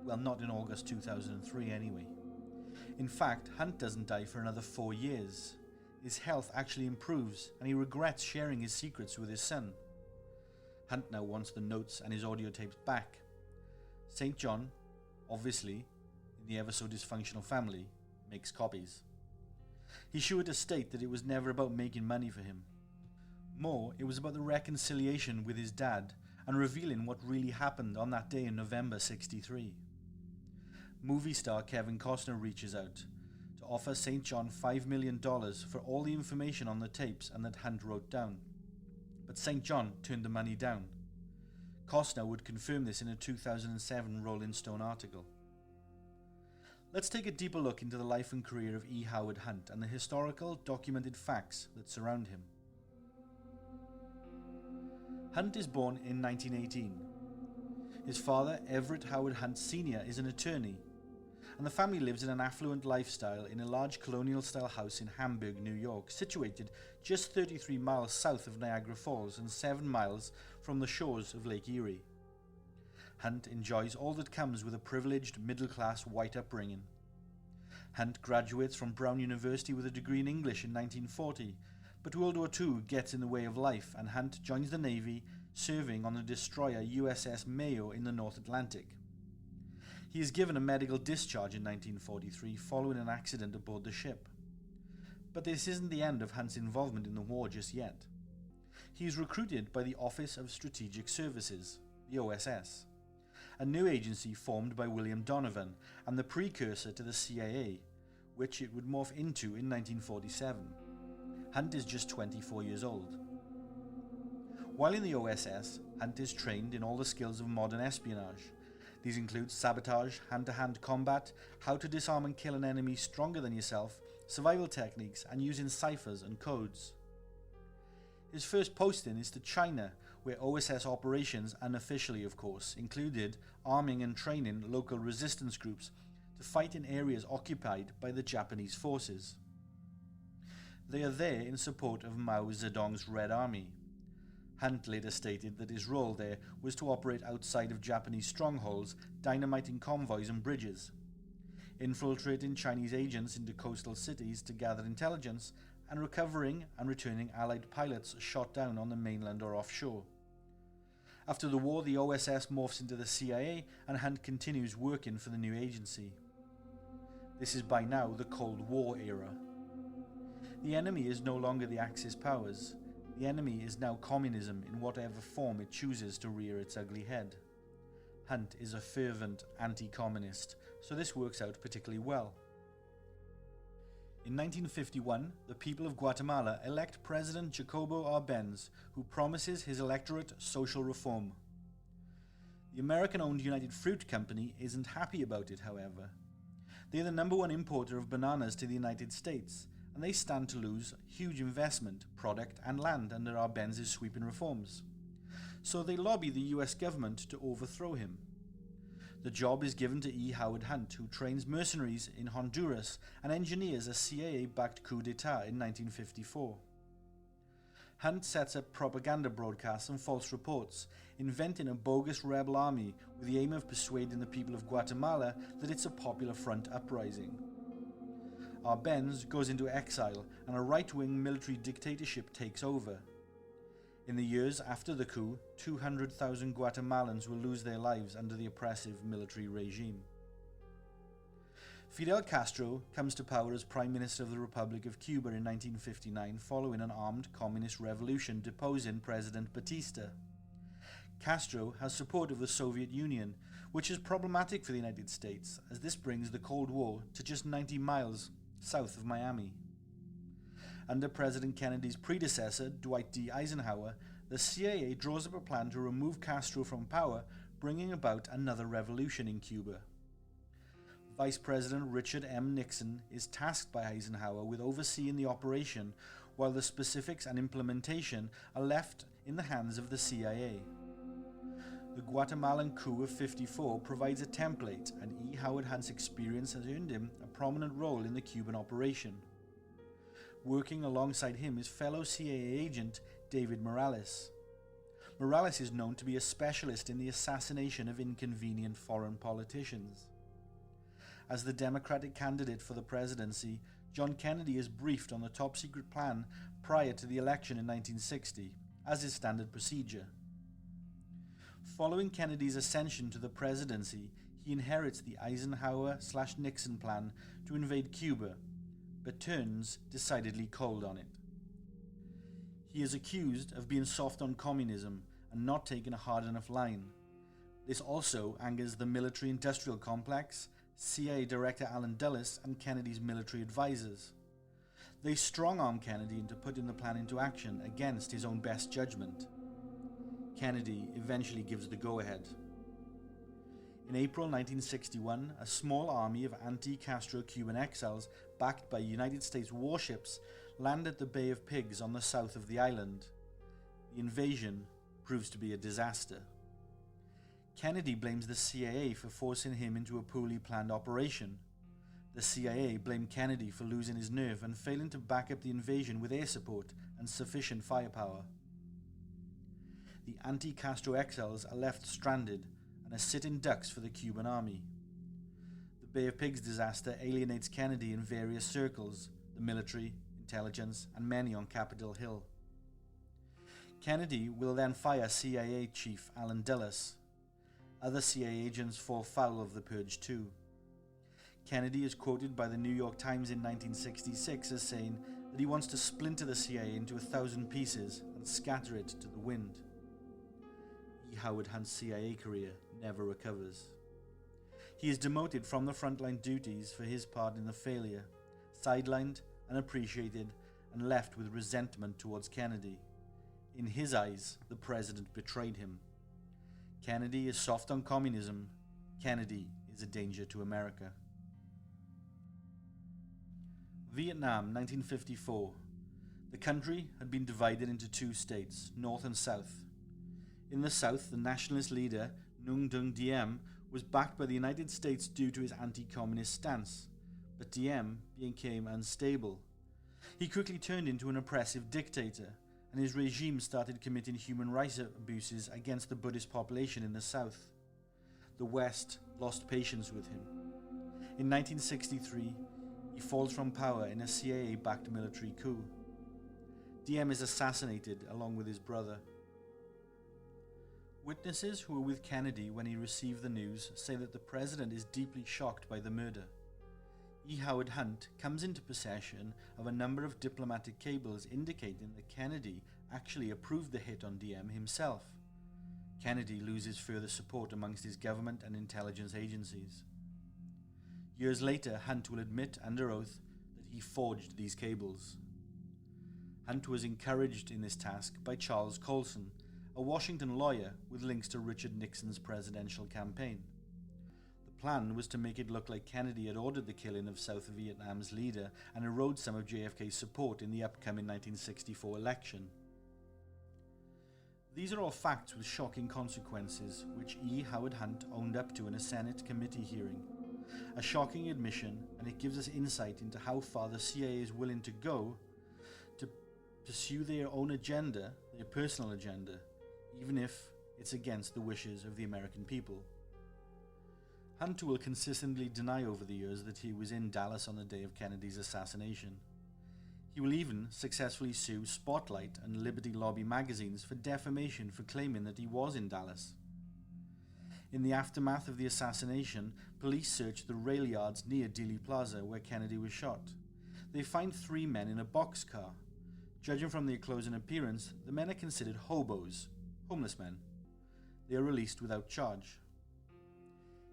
Well, not in August 2003 anyway. In fact, Hunt doesn't die for another 4 years. His health actually improves, and he regrets sharing his secrets with his son. Hunt now wants the notes and his audio tapes back. St. John, obviously, in the ever so dysfunctional family, makes copies. He's sure to state that it was never about making money for him. More, it was about the reconciliation with his dad and revealing what really happened on that day in November '63. Movie star Kevin Costner reaches out to offer St. John $5 million for all the information on the tapes and that Hunt wrote down. But St. John turned the money down. Costner would confirm this in a 2007 Rolling Stone article. Let's take a deeper look into the life and career of E. Howard Hunt and the historical, documented facts that surround him. Hunt is born in 1918. His father, Everett Howard Hunt Sr., is an attorney. and the family lives in an affluent lifestyle in a large colonial-style house in Hamburg, New York, situated just 33 miles south of Niagara Falls and 7 miles from the shores of Lake Erie. Hunt enjoys all that comes with a privileged middle-class white upbringing. Hunt graduates from Brown University with a degree in English in 1940, but World War II gets in the way of life and Hunt joins the Navy, serving on the destroyer USS Mayo in the North Atlantic. He is given a medical discharge in 1943 following an accident aboard the ship. But this isn't the end of Hunt's involvement in the war just yet. He is recruited by the Office of Strategic Services, the OSS, a new agency formed by William Donovan and the precursor to the CIA, which it would morph into in 1947. Hunt is just 24 years old. While in the OSS, Hunt is trained in all the skills of modern espionage. These include sabotage, hand-to-hand combat, how to disarm and kill an enemy stronger than yourself, survival techniques, and using ciphers and codes. His first posting is to China, where OSS operations, unofficially of course, included arming and training local resistance groups to fight in areas occupied by the Japanese forces. They are there in support of Mao Zedong's Red Army. Hunt later stated that his role there was to operate outside of Japanese strongholds, dynamiting convoys and bridges, infiltrating Chinese agents into coastal cities to gather intelligence, and recovering and returning Allied pilots shot down on the mainland or offshore. After the war, the OSS morphs into the CIA, and Hunt continues working for the new agency. This is by now the Cold War era. The enemy is no longer the Axis powers. The enemy is now communism in whatever form it chooses to rear its ugly head. Hunt is a fervent anti-communist, so this works out particularly well. In 1951, the people of Guatemala elect President Jacobo Arbenz, who promises his electorate social reform. The American-owned United Fruit Company isn't happy about it, however. They are the #1 importer of bananas to the United States, and they stand to lose huge investment, product and land under Arbenz's sweeping reforms. So they lobby the US government to overthrow him. The job is given to E. Howard Hunt, who trains mercenaries in Honduras and engineers a CIA-backed coup d'etat in 1954. Hunt sets up propaganda broadcasts and false reports, inventing a bogus rebel army with the aim of persuading the people of Guatemala that it's a Popular Front uprising. Arbenz goes into exile and a right-wing military dictatorship takes over. In the years after the coup, 200,000 Guatemalans will lose their lives under the oppressive military regime. Fidel Castro comes to power as Prime Minister of the Republic of Cuba in 1959 following an armed communist revolution deposing President Batista. Castro has support of the Soviet Union, which is problematic for the United States, as this brings the Cold War to just 90 miles south of Miami. Under President Kennedy's predecessor, Dwight D. Eisenhower, the CIA draws up a plan to remove Castro from power, bringing about another revolution in Cuba. Vice President Richard M. Nixon is tasked by Eisenhower with overseeing the operation, while the specifics and implementation are left in the hands of the CIA. The Guatemalan coup of '54 provides a template, and E. Howard Hunt's experience has earned him a prominent role in the Cuban operation. Working alongside him is fellow CIA agent David Morales. Morales is known to be a specialist in the assassination of inconvenient foreign politicians. As the Democratic candidate for the presidency, John Kennedy is briefed on the top-secret plan prior to the election in 1960, as is standard procedure. Following Kennedy's ascension to the presidency, he inherits the Eisenhower/Nixon plan to invade Cuba, but turns decidedly cold on it. He is accused of being soft on communism and not taking a hard enough line. This also angers the military-industrial complex, CIA Director Allen Dulles, and Kennedy's military advisors. They strong-arm Kennedy into putting the plan into action against his own best judgment. Kennedy eventually gives the go-ahead. In April 1961, a small army of anti-Castro Cuban exiles backed by United States warships land at the Bay of Pigs on the south of the island. The invasion proves to be a disaster. Kennedy blames the CIA for forcing him into a poorly planned operation. The CIA blamed Kennedy for losing his nerve and failing to back up the invasion with air support and sufficient firepower. The anti-Castro exiles are left stranded and are sitting ducks for the Cuban army. The Bay of Pigs disaster alienates Kennedy in various circles, the military, intelligence, and many on Capitol Hill. Kennedy will then fire CIA Chief Allen Dulles. Other CIA agents fall foul of the purge too. Kennedy is quoted by the New York Times in 1966 as saying that he wants to splinter the CIA into 1,000 pieces and scatter it to the wind. E. Howard Hunt's CIA career never recovers. He is demoted from the frontline duties for his part in the failure, sidelined, unappreciated, and left with resentment towards Kennedy. In his eyes, the president betrayed him. Kennedy is soft on communism. Kennedy is a danger to America. Vietnam, 1954. The country had been divided into two states, North and South. In the South, the nationalist leader, Nguyen Dung Diem, was backed by the United States due to his anti-communist stance, but Diem became unstable. He quickly turned into an oppressive dictator, and his regime started committing human rights abuses against the Buddhist population in the South. The West lost patience with him. In 1963, he falls from power in a CIA-backed military coup. Diem is assassinated along with his brother. Witnesses who were with Kennedy when he received the news say that the president is deeply shocked by the murder. E. Howard Hunt comes into possession of a number of diplomatic cables indicating that Kennedy actually approved the hit on Diem himself. Kennedy loses further support amongst his government and intelligence agencies. Years later, Hunt will admit under oath that he forged these cables. Hunt was encouraged in this task by Charles Colson, a Washington lawyer with links to Richard Nixon's presidential campaign. The plan was to make it look like Kennedy had ordered the killing of South Vietnam's leader and erode some of JFK's support in the upcoming 1964 election. These are all facts with shocking consequences, which E. Howard Hunt owned up to in a Senate committee hearing. A shocking admission, and it gives us insight into how far the CIA is willing to go to pursue their own agenda, their personal agenda, even if it's against the wishes of the American people. Hunt will consistently deny over the years that he was in Dallas on the day of Kennedy's assassination. He will even successfully sue Spotlight and Liberty Lobby magazines for defamation for claiming that he was in Dallas. In the aftermath of the assassination, police searched the rail yards near Dealey Plaza where Kennedy was shot. They find 3 men in a boxcar. Judging from their clothes and appearance, the men are considered hobos, homeless men. They are released without charge.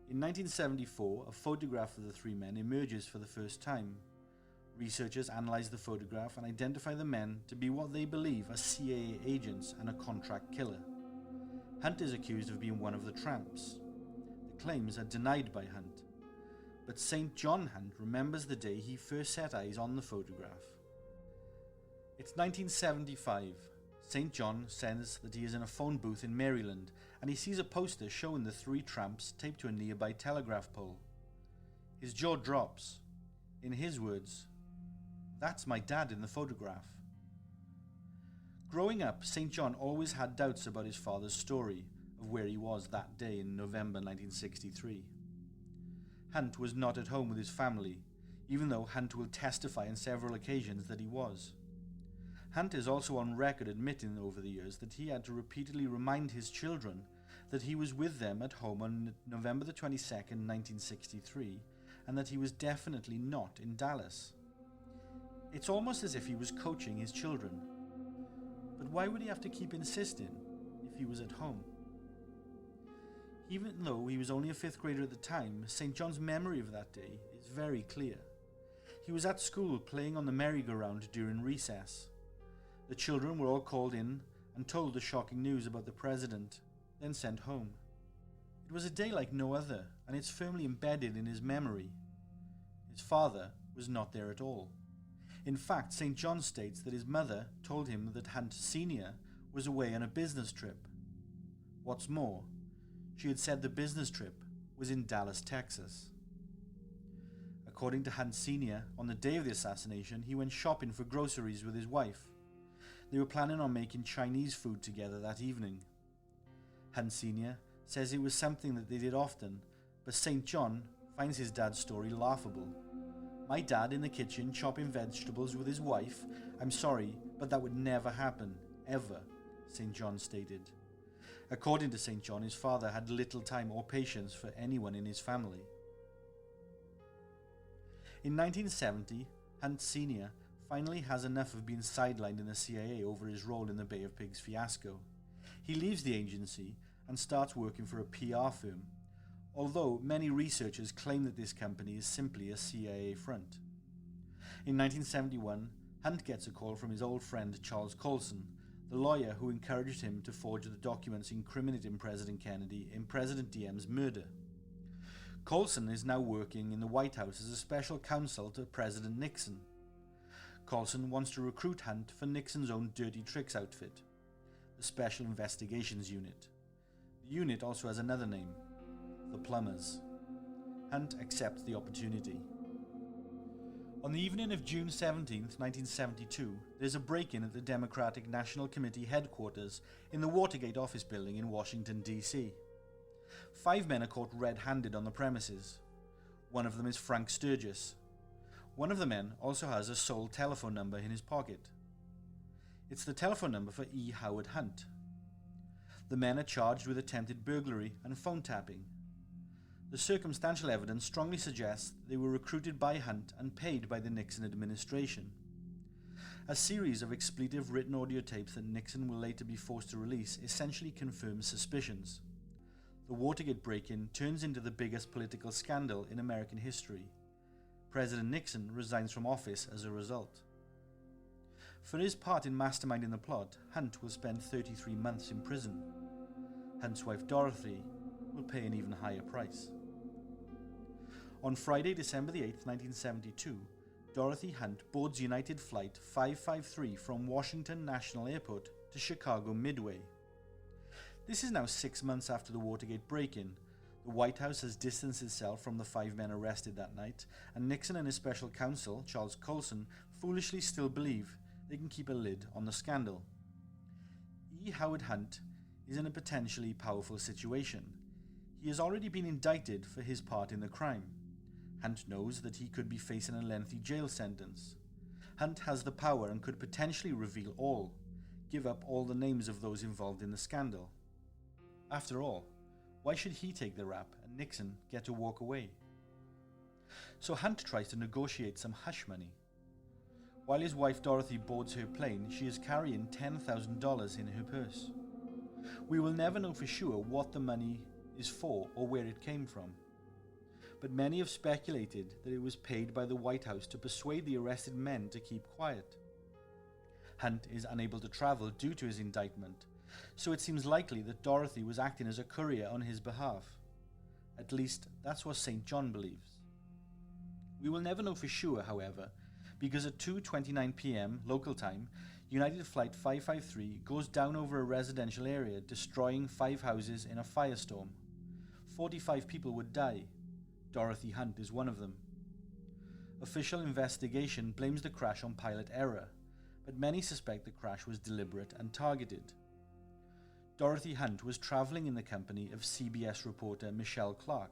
In 1974, a photograph of the 3 men emerges for the first time. Researchers analyze the photograph and identify the men to be what they believe are CIA agents and a contract killer. Hunt is accused of being one of the tramps. The claims are denied by Hunt, but St. John Hunt remembers the day he first set eyes on the photograph. It's 1975. St. John says that he is in a phone booth in Maryland and he sees a poster showing the 3 tramps taped to a nearby telegraph pole. His jaw drops. In his words, "That's my dad in the photograph." Growing up, St. John always had doubts about his father's story of where he was that day in November 1963. Hunt was not at home with his family, even though Hunt will testify on several occasions that he was. Hunt is also on record admitting over the years that he had to repeatedly remind his children that he was with them at home on November the 22nd, 1963, and that he was definitely not in Dallas. It's almost as if he was coaching his children. But why would he have to keep insisting if he was at home? Even though he was only a 5th grader at the time, St. John's memory of that day is very clear. He was at school playing on the merry-go-round during recess. The children were all called in and told the shocking news about the president, then sent home. It was a day like no other, and it's firmly embedded in his memory. His father was not there at all. In fact, St. John states that his mother told him that Hunt Sr. was away on a business trip. What's more, she had said the business trip was in Dallas, Texas. According to Hunt Sr., on the day of the assassination, he went shopping for groceries with his wife. They were planning on making Chinese food together that evening. Hunt Sr. says it was something that they did often, but St. John finds his dad's story laughable. "My dad in the kitchen chopping vegetables with his wife? I'm sorry, but that would never happen, ever," St. John stated. According to St. John, his father had little time or patience for anyone in his family. In 1970, Hunt Sr. finally has enough of being sidelined in the CIA over his role in the Bay of Pigs fiasco. He leaves the agency and starts working for a PR firm, although many researchers claim that this company is simply a CIA front. In 1971, Hunt gets a call from his old friend Charles Colson, the lawyer who encouraged him to forge the documents incriminating President Kennedy in President Diem's murder. Colson is now working in the White House as a special counsel to President Nixon. Colson wants to recruit Hunt for Nixon's own Dirty Tricks outfit, the Special Investigations Unit. The unit also has another name, the Plumbers. Hunt accepts the opportunity. On the evening of June 17, 1972, there's a break-in at the Democratic National Committee headquarters in the Watergate office building in Washington, D.C. 5 men are caught red-handed on the premises. One of them is Frank Sturgis. One of the men also has a sole telephone number in his pocket. It's the telephone number for E. Howard Hunt. The men are charged with attempted burglary and phone tapping. The circumstantial evidence strongly suggests they were recruited by Hunt and paid by the Nixon administration. A series of expletive written audio tapes that Nixon will later be forced to release essentially confirms suspicions. The Watergate break-in turns into the biggest political scandal in American history. President Nixon resigns from office as a result. For his part in masterminding the plot, Hunt will spend 33 months in prison. Hunt's wife Dorothy will pay an even higher price. On Friday, December 8, 1972, Dorothy Hunt boards United Flight 553 from Washington National Airport to Chicago Midway. This is now 6 months after the Watergate break-in. The White House has distanced itself from the 5 men arrested that night, and Nixon and his special counsel, Charles Colson, foolishly still believe they can keep a lid on the scandal. E. Howard Hunt is in a potentially powerful situation. He has already been indicted for his part in the crime. Hunt knows that he could be facing a lengthy jail sentence. Hunt has the power and could potentially reveal all, give up all the names of those involved in the scandal. After all, why should he take the rap and Nixon get to walk away? So Hunt tries to negotiate some hush money. While his wife Dorothy boards her plane, she is carrying $10,000 in her purse. We will never know for sure what the money is for or where it came from. But many have speculated that it was paid by the White House to persuade the arrested men to keep quiet. Hunt is unable to travel due to his indictment, so it seems likely that Dorothy was acting as a courier on his behalf. At least, that's what St. John believes. We will never know for sure, however, because at 2:29 p.m. local time, United Flight 553 goes down over a residential area, destroying 5 houses in a firestorm. 45 people would die. Dorothy Hunt is one of them. Official investigation blames the crash on pilot error, but many suspect the crash was deliberate and targeted. Dorothy Hunt was traveling in the company of CBS reporter Michelle Clark.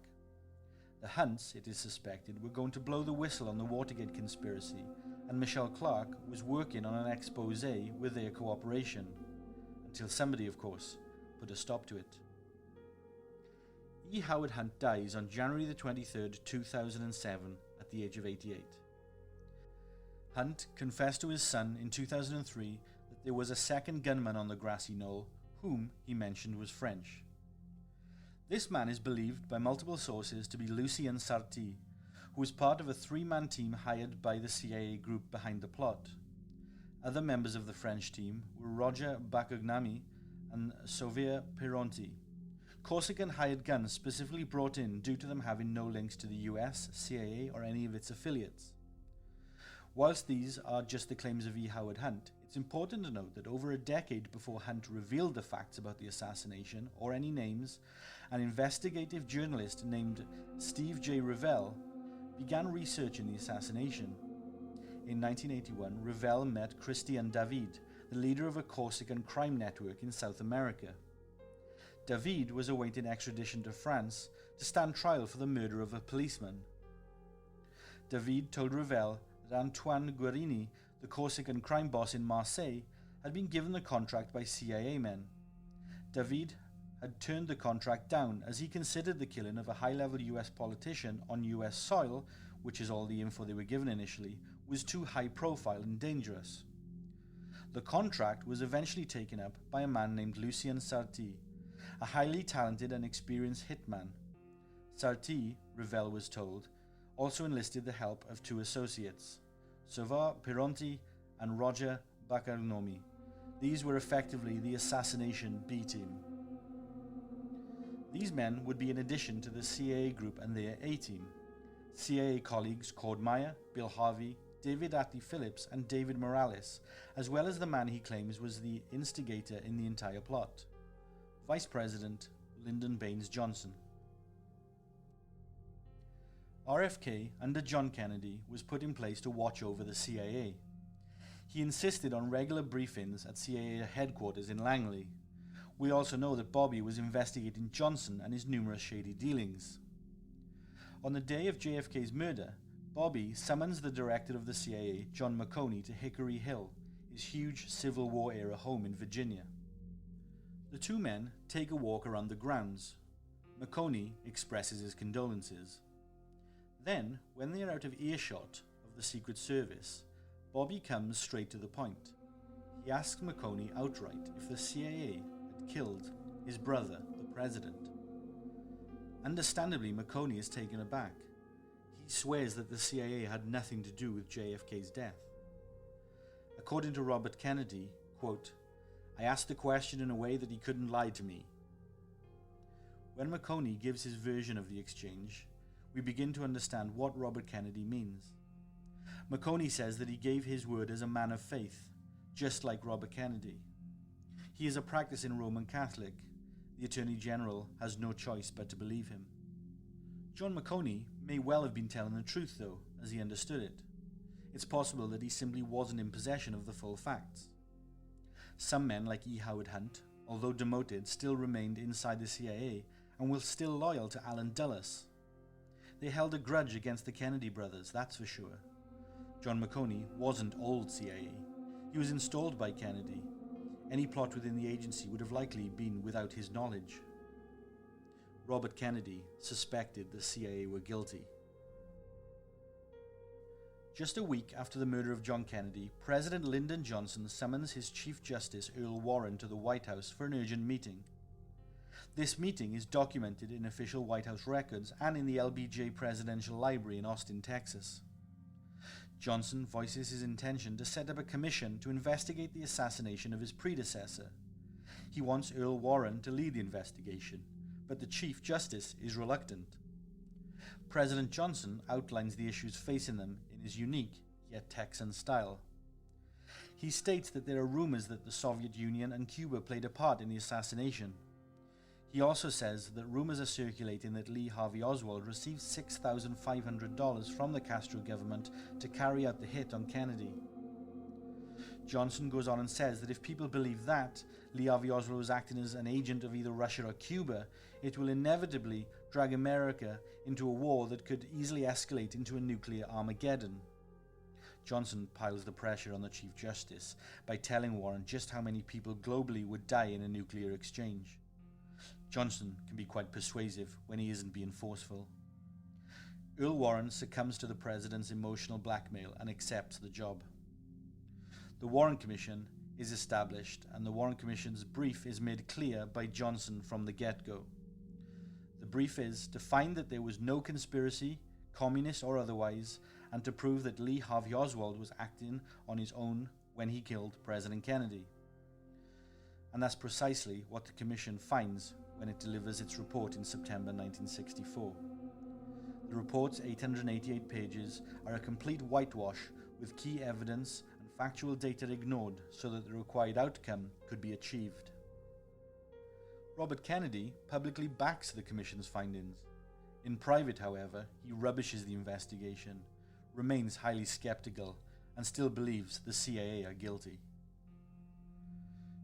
The Hunts, it is suspected, were going to blow the whistle on the Watergate conspiracy, and Michelle Clark was working on an expose with their cooperation, until somebody, of course, put a stop to it. E. Howard Hunt dies on January the 23rd, 2007, at the age of 88. Hunt confessed to his son in 2003 that there was a second gunman on the grassy knoll, whom he mentioned was French. This man is believed by multiple sources to be Lucien Sarti, who was part of a 3-man team hired by the CIA group behind the plot. Other members of the French team were Roger Bacognami and Sauveur Pironti. Corsican hired guns specifically brought in due to them having no links to the US, CIA, or any of its affiliates. Whilst these are just the claims of E. Howard Hunt, it's important to note that over a decade before Hunt revealed the facts about the assassination, or any names, an investigative journalist named Steve J. Revell began researching the assassination. In 1981, Revell met Christian David, the leader of a Corsican crime network in South America. David was awaiting extradition to France to stand trial for the murder of a policeman. David told Revell that Antoine Guerini, the Corsican crime boss in Marseille, had been given the contract by CIA men. David had turned the contract down as he considered the killing of a high-level US politician on US soil, which is all the info they were given initially, was too high-profile and dangerous. The contract was eventually taken up by a man named Lucien Sarti, a highly talented and experienced hitman. Sarti, Revell was told, also enlisted the help of two associates, Sauveur Pironti and Roger Baccarnomi. These were effectively the assassination B-team. These men would be in addition to the CIA group and their A-team. CIA colleagues Cord Meyer, Bill Harvey, David Atlee Phillips and David Morales, as well as the man he claims was the instigator in the entire plot, Vice President Lyndon Baines Johnson. RFK, under John Kennedy, was put in place to watch over the CIA. He insisted on regular briefings at CIA headquarters in Langley. We also know that Bobby was investigating Johnson and his numerous shady dealings. On the day of JFK's murder, Bobby summons the director of the CIA, John McConey, to Hickory Hill, his huge Civil War-era home in Virginia. The two men take a walk around the grounds. McConey expresses his condolences. Then, when they are out of earshot of the Secret Service, Bobby comes straight to the point. He asks McConey outright if the CIA had killed his brother, the president. Understandably, McConey is taken aback. He swears that the CIA had nothing to do with JFK's death. According to Robert Kennedy, quote, "I asked the question in a way that he couldn't lie to me." When McConey gives his version of the exchange, we begin to understand what Robert Kennedy means. McConey says that he gave his word as a man of faith, just like Robert Kennedy. He is a practicing Roman Catholic. The Attorney General has no choice but to believe him. John McConey may well have been telling the truth, though, as he understood it. It's possible that he simply wasn't in possession of the full facts. Some men, like E. Howard Hunt, although demoted, still remained inside the CIA and were still loyal to Allen Dulles. They held a grudge against the Kennedy brothers, that's for sure. John McConey wasn't old CIA. He was installed by Kennedy. Any plot within the agency would have likely been without his knowledge. Robert Kennedy suspected the CIA were guilty. Just a week after the murder of John Kennedy, President Lyndon Johnson summons his Chief Justice Earl Warren to the White House for an urgent meeting. This meeting is documented in official White House records and in the LBJ Presidential Library in Austin, Texas. Johnson voices his intention to set up a commission to investigate the assassination of his predecessor. He wants Earl Warren to lead the investigation, but the Chief Justice is reluctant. President Johnson outlines the issues facing them in his unique, yet Texan style. He states that there are rumors that the Soviet Union and Cuba played a part in the assassination. He also says that rumors are circulating that Lee Harvey Oswald received $6,500 from the Castro government to carry out the hit on Kennedy. Johnson goes on and says that if people believe that Lee Harvey Oswald was acting as an agent of either Russia or Cuba, it will inevitably drag America into a war that could easily escalate into a nuclear Armageddon. Johnson piles the pressure on the Chief Justice by telling Warren just how many people globally would die in a nuclear exchange. Johnson can be quite persuasive when he isn't being forceful. Earl Warren succumbs to the president's emotional blackmail and accepts the job. The Warren Commission is established, and the Warren Commission's brief is made clear by Johnson from the get-go. The brief is to find that there was no conspiracy, communist or otherwise, and to prove that Lee Harvey Oswald was acting on his own when he killed President Kennedy. And that's precisely what the Commission finds when it delivers its report in September 1964. The report's 888 pages are a complete whitewash with key evidence and factual data ignored so that the required outcome could be achieved. Robert Kennedy publicly backs the Commission's findings. In private, however, he rubbishes the investigation, remains highly skeptical, and still believes the CIA are guilty.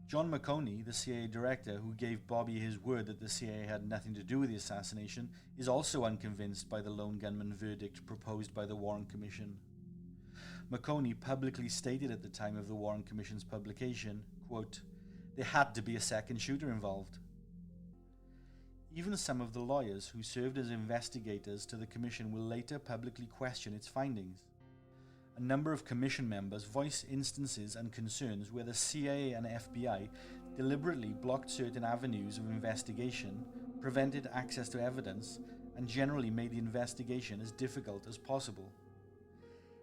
John McConey, the CIA director who gave Bobby his word that the CIA had nothing to do with the assassination, is also unconvinced by the lone gunman verdict proposed by the Warren Commission. McConey publicly stated at the time of the Warren Commission's publication, quote, "There had to be a second shooter involved." Even some of the lawyers who served as investigators to the commission will later publicly question its findings. A number of commission members voice instances and concerns where the CIA and FBI deliberately blocked certain avenues of investigation, prevented access to evidence, and generally made the investigation as difficult as possible.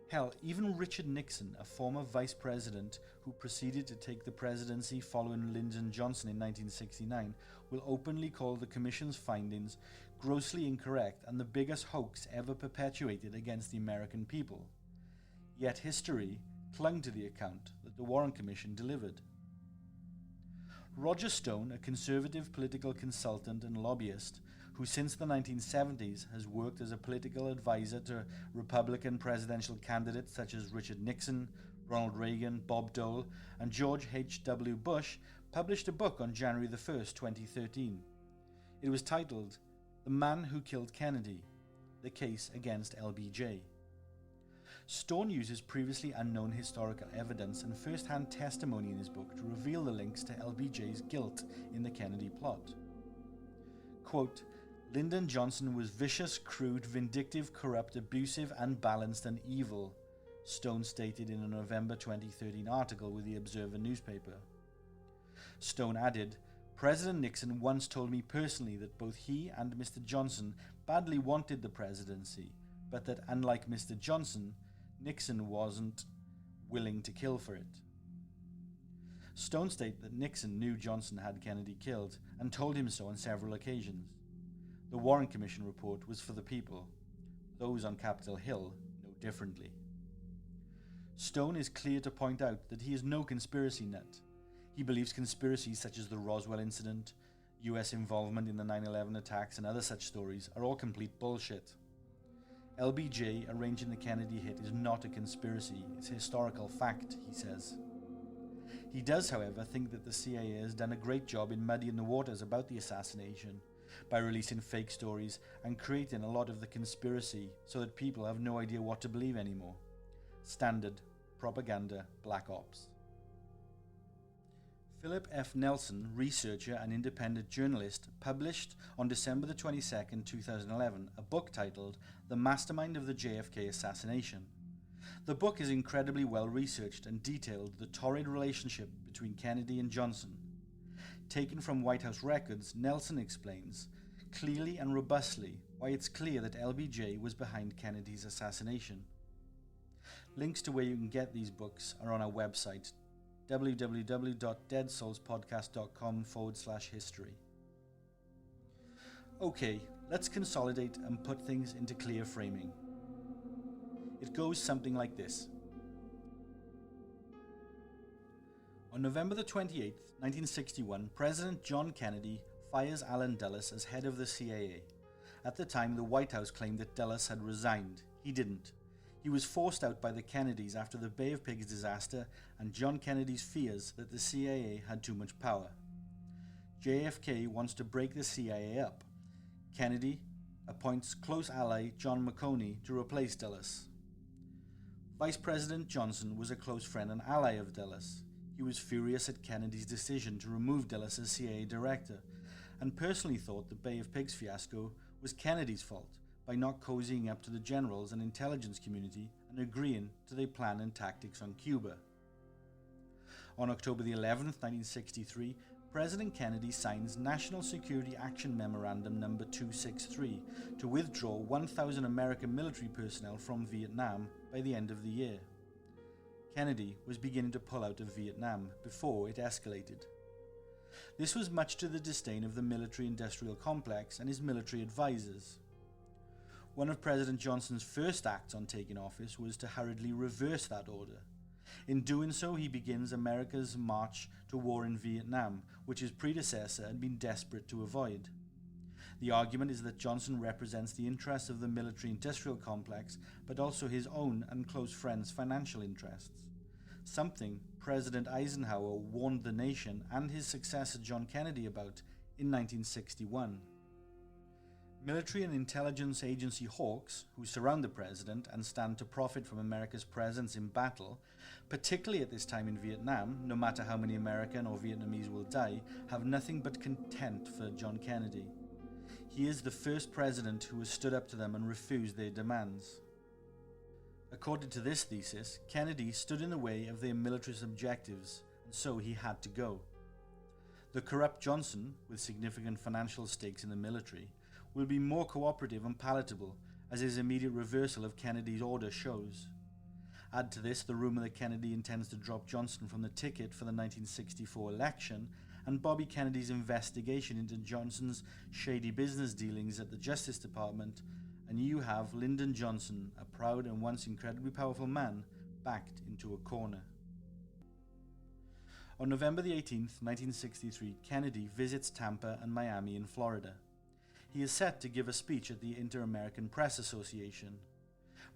Hell, even Richard Nixon, a former vice president who proceeded to take the presidency following Lyndon Johnson in 1969, will openly call the commission's findings grossly incorrect and the biggest hoax ever perpetuated against the American people. Yet history clung to the account that the Warren Commission delivered. Roger Stone, a conservative political consultant and lobbyist who since the 1970s has worked as a political advisor to Republican presidential candidates such as Richard Nixon, Ronald Reagan, Bob Dole, and George H.W. Bush, published a book on January 1st, 2013. It was titled The Man Who Killed Kennedy, The Case Against LBJ. Stone uses previously unknown historical evidence and first-hand testimony in his book to reveal the links to LBJ's guilt in the Kennedy plot. Quote, "Lyndon Johnson was vicious, crude, vindictive, corrupt, abusive, unbalanced, and evil," Stone stated in a November 2013 article with the Observer newspaper. Stone added, "President Nixon once told me personally that both he and Mr. Johnson badly wanted the presidency, but that unlike Mr. Johnson, Nixon wasn't willing to kill for it." Stone stated that Nixon knew Johnson had Kennedy killed and told him so on several occasions. The Warren Commission report was for the people. Those on Capitol Hill know differently. Stone is clear to point out that he is no conspiracy nut. He believes conspiracies such as the Roswell incident, US involvement in the 9/11 attacks, and other such stories are all complete bullshit. LBJ arranging the Kennedy hit is not a conspiracy, it's a historical fact, he says. He does, however, think that the CIA has done a great job in muddying the waters about the assassination by releasing fake stories and creating a lot of the conspiracy so that people have no idea what to believe anymore. Standard propaganda black ops. Philip F. Nelson, researcher and independent journalist, published on December 22, 2011, a book titled The Mastermind of the JFK Assassination. The book is incredibly well researched and detailed the torrid relationship between Kennedy and Johnson. Taken from White House records, Nelson explains clearly and robustly why it's clear that LBJ was behind Kennedy's assassination. Links to where you can get these books are on our website, www.deadsoulspodcast.com/history. Okay, let's consolidate and put things into clear framing. It goes something like this. On November 28, 1961, President John Kennedy fires Allen Dulles as head of the CIA. At the time, the White House claimed that Dulles had resigned. He didn't. He was forced out by the Kennedys after the Bay of Pigs disaster and John Kennedy's fears that the CIA had too much power. JFK wants to break the CIA up. Kennedy appoints close ally John McConey to replace Dulles. Vice President Johnson was a close friend and ally of Dulles. He was furious at Kennedy's decision to remove Dulles as CIA director and personally thought the Bay of Pigs fiasco was Kennedy's fault by not cozying up to the generals and intelligence community and agreeing to their plan and tactics on Cuba. On October 11, 1963, President Kennedy signs National Security Action Memorandum No. 263 to withdraw 1,000 American military personnel from Vietnam by the end of the year. Kennedy was beginning to pull out of Vietnam before it escalated. This was much to the disdain of the military-industrial complex and his military advisors. One of President Johnson's first acts on taking office was to hurriedly reverse that order. In doing so, he begins America's march to war in Vietnam, which his predecessor had been desperate to avoid. The argument is that Johnson represents the interests of the military-industrial complex, but also his own and close friends' financial interests, something President Eisenhower warned the nation and his successor John Kennedy about in 1961. Military and intelligence agency hawks, who surround the president and stand to profit from America's presence in battle, particularly at this time in Vietnam, no matter how many American or Vietnamese will die, have nothing but contempt for John Kennedy. He is the first president who has stood up to them and refused their demands. According to this thesis, Kennedy stood in the way of their militarist objectives, and so he had to go. The corrupt Johnson, with significant financial stakes in the military, will be more cooperative and palatable, as his immediate reversal of Kennedy's order shows. Add to this the rumor that Kennedy intends to drop Johnson from the ticket for the 1964 election, and Bobby Kennedy's investigation into Johnson's shady business dealings at the Justice Department, and you have Lyndon Johnson, a proud and once incredibly powerful man, backed into a corner. On November the 18th, 1963, Kennedy visits Tampa and Miami in Florida. He is set to give a speech at the Inter-American Press Association.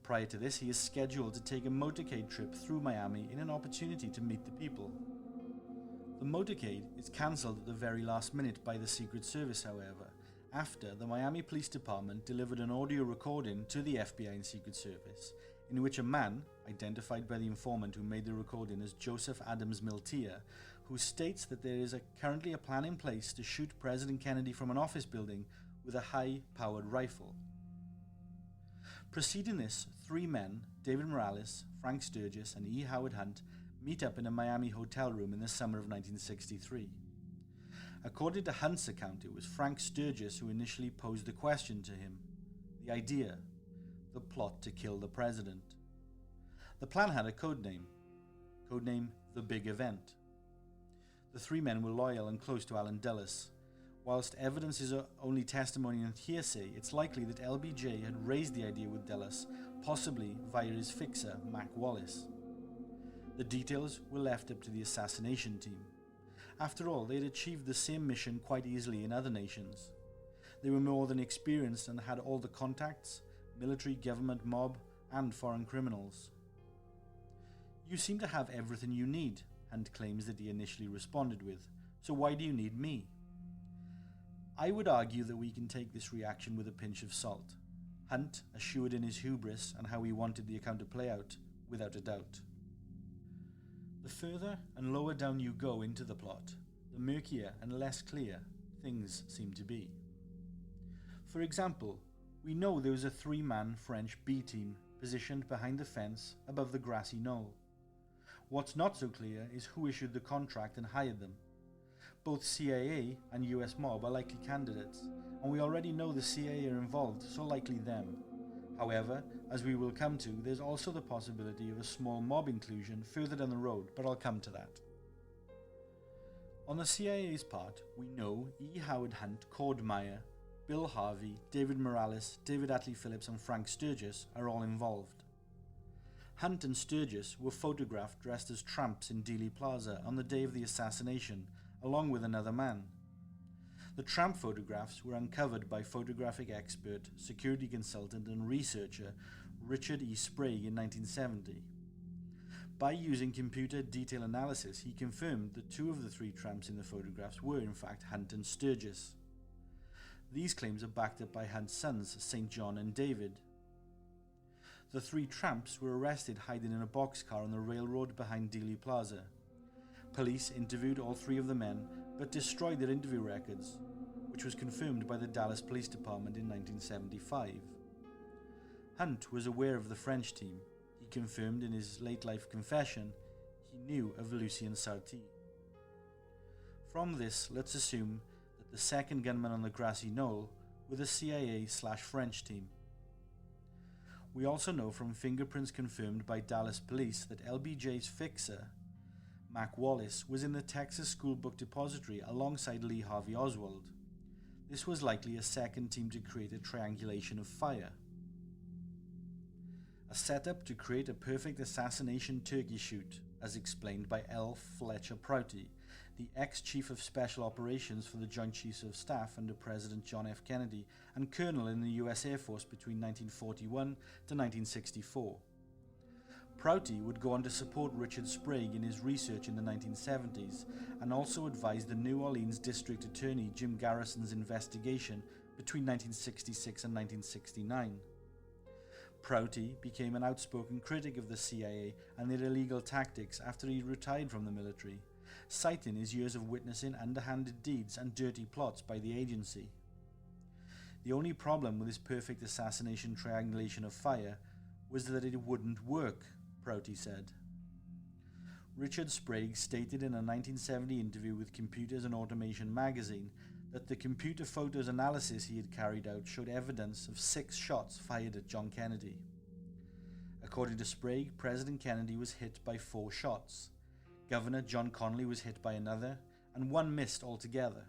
Prior to this, he is scheduled to take a motorcade trip through Miami in an opportunity to meet the people. The motorcade is cancelled at the very last minute by the Secret Service, however, after the Miami Police Department delivered an audio recording to the FBI and Secret Service, in which a man, identified by the informant who made the recording as Joseph Adams Miltia, who states that there is currently a plan in place to shoot President Kennedy from an office building with a high-powered rifle. Preceding this, three men, David Morales, Frank Sturgis, and E. Howard Hunt, meet up in a Miami hotel room in the summer of 1963. According to Hunt's account, it was Frank Sturgis who initially posed the question to him. The idea, the plot to kill the president. The plan had a codename The Big Event. The three men were loyal and close to Allen Dulles. Whilst evidence is only testimony and hearsay, it's likely that LBJ had raised the idea with Dulles, possibly via his fixer, Mac Wallace. The details were left up to the assassination team. After all, they had achieved the same mission quite easily in other nations. They were more than experienced and had all the contacts, military, government, mob, and foreign criminals. "You seem to have everything you need," Hunt claims that he initially responded with, "so why do you need me?" I would argue that we can take this reaction with a pinch of salt. Hunt assured in his hubris and how he wanted the account to play out, without a doubt. The further and lower down you go into the plot, the murkier and less clear things seem to be. For example, we know there was a three-man French B team positioned behind the fence above the grassy knoll. What's not so clear is who issued the contract and hired them. Both CIA and US mob are likely candidates, and we already know the CIA are involved, so likely them. However, as we will come to, there's also the possibility of a small mob inclusion further down the road, but I'll come to that. On the CIA's part, we know E. Howard Hunt, Cord Meyer, Bill Harvey, David Morales, David Atlee Phillips, and Frank Sturgis are all involved. Hunt and Sturgis were photographed dressed as tramps in Dealey Plaza on the day of the assassination, along with another man. The tramp photographs were uncovered by photographic expert, security consultant, and researcher Richard E. Sprague in 1970. By using computer detail analysis, he confirmed that two of the three tramps in the photographs were in fact Hunt and Sturgis. These claims are backed up by Hunt's sons, St. John and David. The three tramps were arrested hiding in a boxcar on the railroad behind Dealey Plaza. Police interviewed all three of the men, but destroyed their interview records, which was confirmed by the Dallas Police Department in 1975. Hunt was aware of the French team. He confirmed in his late-life confession he knew of Lucien Sarti. From this, let's assume that the second gunman on the grassy knoll were the CIA/French team. We also know from fingerprints confirmed by Dallas Police that LBJ's fixer, Mac Wallace, was in the Texas School Book Depository alongside Lee Harvey Oswald. This was likely a second team to create a triangulation of fire. A setup to create a perfect assassination turkey shoot, as explained by L. Fletcher Prouty, the ex-Chief of Special Operations for the Joint Chiefs of Staff under President John F. Kennedy, and Colonel in the US Air Force between 1941 to 1964. Prouty would go on to support Richard Sprague in his research in the 1970s, and also advised the New Orleans District Attorney Jim Garrison's investigation between 1966 and 1969. Prouty became an outspoken critic of the CIA and their illegal tactics after he retired from the military, citing his years of witnessing underhanded deeds and dirty plots by the agency. The only problem with his perfect assassination triangulation of fire was that it wouldn't work, Prouty said. Richard Sprague stated in a 1970 interview with Computers and Automation magazine that the computer photos analysis he had carried out showed evidence of 6 shots fired at John Kennedy. According to Sprague, President Kennedy was hit by 4 shots. Governor John Connally was hit by another, and 1 missed altogether.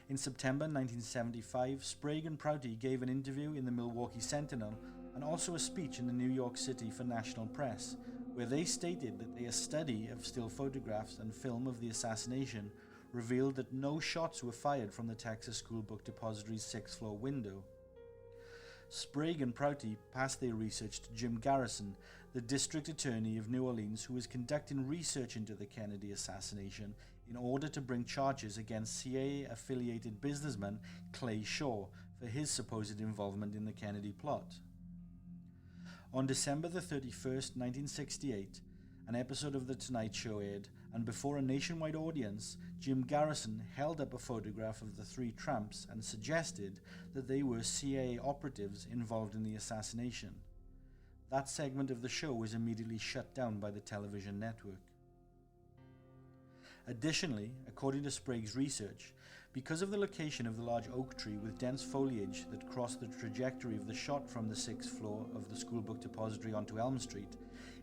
In September 1975, Sprague and Prouty gave an interview in the Milwaukee Sentinel and also a speech in the New York City for National Press, where they stated that their study of still photographs and film of the assassination revealed that no shots were fired from the Texas School Book Depository's 6th floor window. Sprague and Prouty passed their research to Jim Garrison, the District Attorney of New Orleans, who was conducting research into the Kennedy assassination in order to bring charges against CIA-affiliated businessman Clay Shaw for his supposed involvement in the Kennedy plot. On December the 31st, 1968, an episode of The Tonight Show aired, and before a nationwide audience, Jim Garrison held up a photograph of the 3 tramps and suggested that they were CIA operatives involved in the assassination. That segment of the show was immediately shut down by the television network. Additionally, according to Sprague's research, because of the location of the large oak tree with dense foliage that crossed the trajectory of the shot from the 6th floor of the School Book Depository onto Elm Street,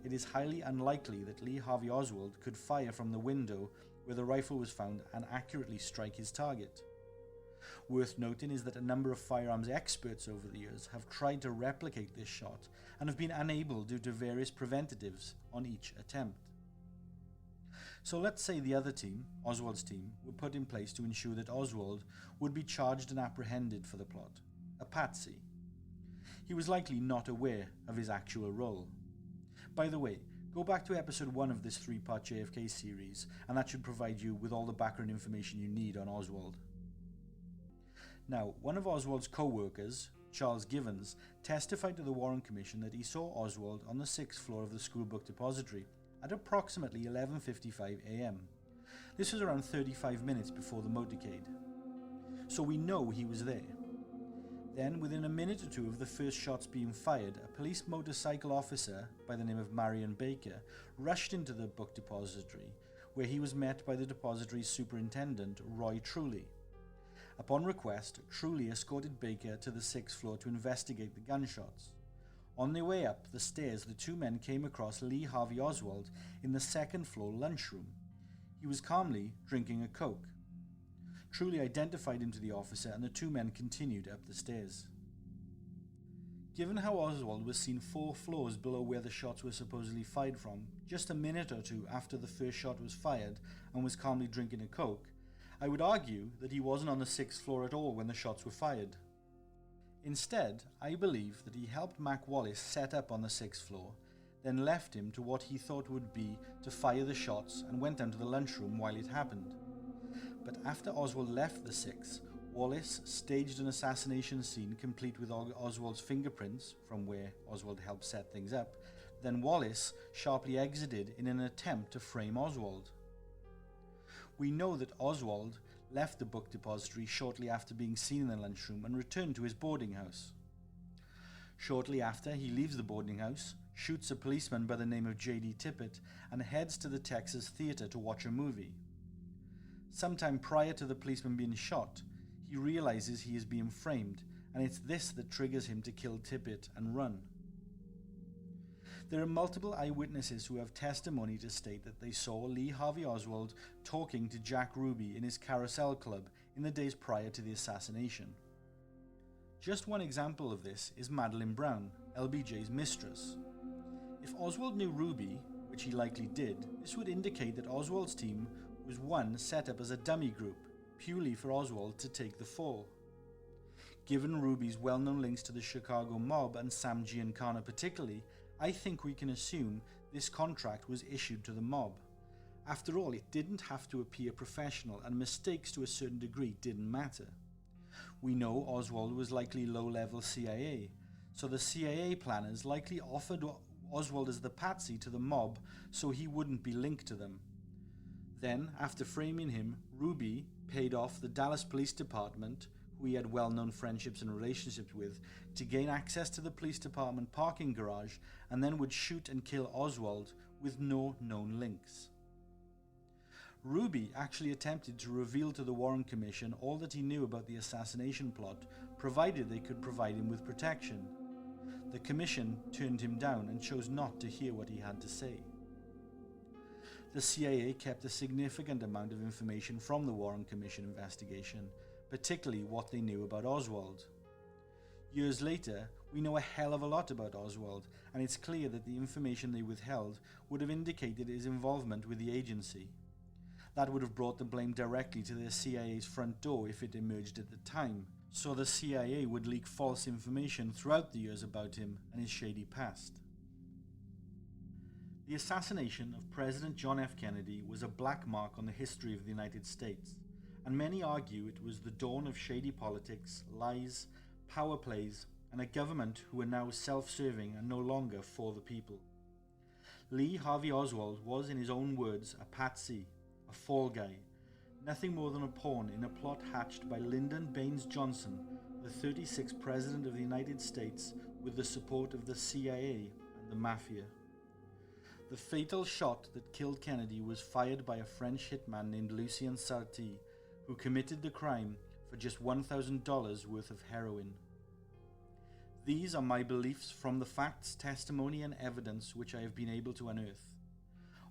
it is highly unlikely that Lee Harvey Oswald could fire from the window where the rifle was found and accurately strike his target. Worth noting is that a number of firearms experts over the years have tried to replicate this shot and have been unable due to various preventatives on each attempt. So let's say the other team, Oswald's team, were put in place to ensure that Oswald would be charged and apprehended for the plot, a patsy. He was likely not aware of his actual role. By the way, go back to episode 1 of this 3-part JFK series, and that should provide you with all the background information you need on Oswald. Now, one of Oswald's co-workers, Charles Givens, testified to the Warren Commission that he saw Oswald on the 6th floor of the School Book Depository at approximately 11:55 a.m. This was around 35 minutes before the motorcade. So we know he was there. Then, within a minute or two of the first shots being fired, a police motorcycle officer by the name of Marion Baker rushed into the book depository, where he was met by the depository's superintendent, Roy Truly. Upon request, Truly escorted Baker to the 6th floor to investigate the gunshots. On their way up the stairs, the 2 men came across Lee Harvey Oswald in the 2nd floor lunchroom. He was calmly drinking a Coke. Truly identified him to the officer, and the 2 men continued up the stairs. Given how Oswald was seen 4 floors below where the shots were supposedly fired from, just a minute or 2 after the first shot was fired, and was calmly drinking a Coke, I would argue that he wasn't on the 6th floor at all when the shots were fired. Instead, I believe that he helped Mac Wallace set up on the 6th floor, then left him to what he thought would be to fire the shots and went down to the lunchroom while it happened. But after Oswald left the 6th, Wallace staged an assassination scene complete with Oswald's fingerprints from where Oswald helped set things up. Then Wallace sharply exited in an attempt to frame Oswald. We know that Oswald left the book depository shortly after being seen in the lunchroom and returned to his boarding house. Shortly after, he leaves the boarding house, shoots a policeman by the name of J.D. Tippett, and heads to the Texas Theater to watch a movie. Sometime prior to the policeman being shot, he realizes he is being framed, and it's this that triggers him to kill Tippett and run. There are multiple eyewitnesses who have testimony to state that they saw Lee Harvey Oswald talking to Jack Ruby in his Carousel Club in the days prior to the assassination. Just one example of this is Madeline Brown, LBJ's mistress. If Oswald knew Ruby, which he likely did, this would indicate that Oswald's team was one set up as a dummy group, purely for Oswald to take the fall. Given Ruby's well-known links to the Chicago mob and Sam Giancana particularly, I think we can assume this contract was issued to the mob. After all, it didn't have to appear professional, and mistakes to a certain degree didn't matter. We know Oswald was likely low-level CIA, so the CIA planners likely offered Oswald as the patsy to the mob so he wouldn't be linked to them. Then, after framing him, Ruby paid off the Dallas Police Department, who he had well-known friendships and relationships with, to gain access to the police department parking garage, and then would shoot and kill Oswald with no known links. Ruby actually attempted to reveal to the Warren Commission all that he knew about the assassination plot, provided they could provide him with protection. The Commission turned him down and chose not to hear what he had to say. The CIA kept a significant amount of information from the Warren Commission investigation, particularly what they knew about Oswald. Years later, we know a hell of a lot about Oswald, and it's clear that the information they withheld would have indicated his involvement with the agency. That would have brought the blame directly to the CIA's front door if it emerged at the time, so the CIA would leak false information throughout the years about him and his shady past. The assassination of President John F. Kennedy was a black mark on the history of the United States, and many argue it was the dawn of shady politics, lies, power plays, and a government who are now self-serving and no longer for the people. Lee Harvey Oswald was, in his own words, a patsy, a fall guy, nothing more than a pawn in a plot hatched by Lyndon Baines Johnson, the 36th President of the United States, with the support of the CIA and the Mafia. The fatal shot that killed Kennedy was fired by a French hitman named Lucien Sarti, who committed the crime for just $1,000 worth of heroin. These are my beliefs from the facts, testimony and evidence which I have been able to unearth.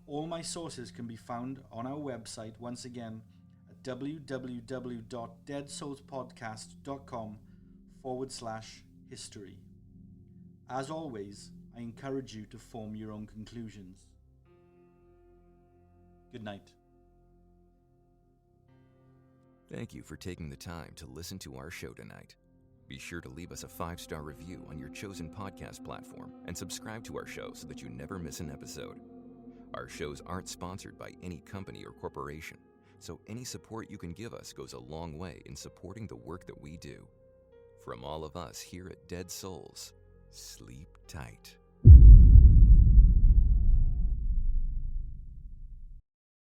All my sources can be found on our website once again at www.deadsoulspodcast.com/history. As always, I encourage you to form your own conclusions. Good night. Thank you for taking the time to listen to our show tonight. Be sure to leave us a 5-star review on your chosen podcast platform and subscribe to our show so that you never miss an episode. Our shows aren't sponsored by any company or corporation, so any support you can give us goes a long way in supporting the work that we do. From all of us here at Dead Souls, sleep tight.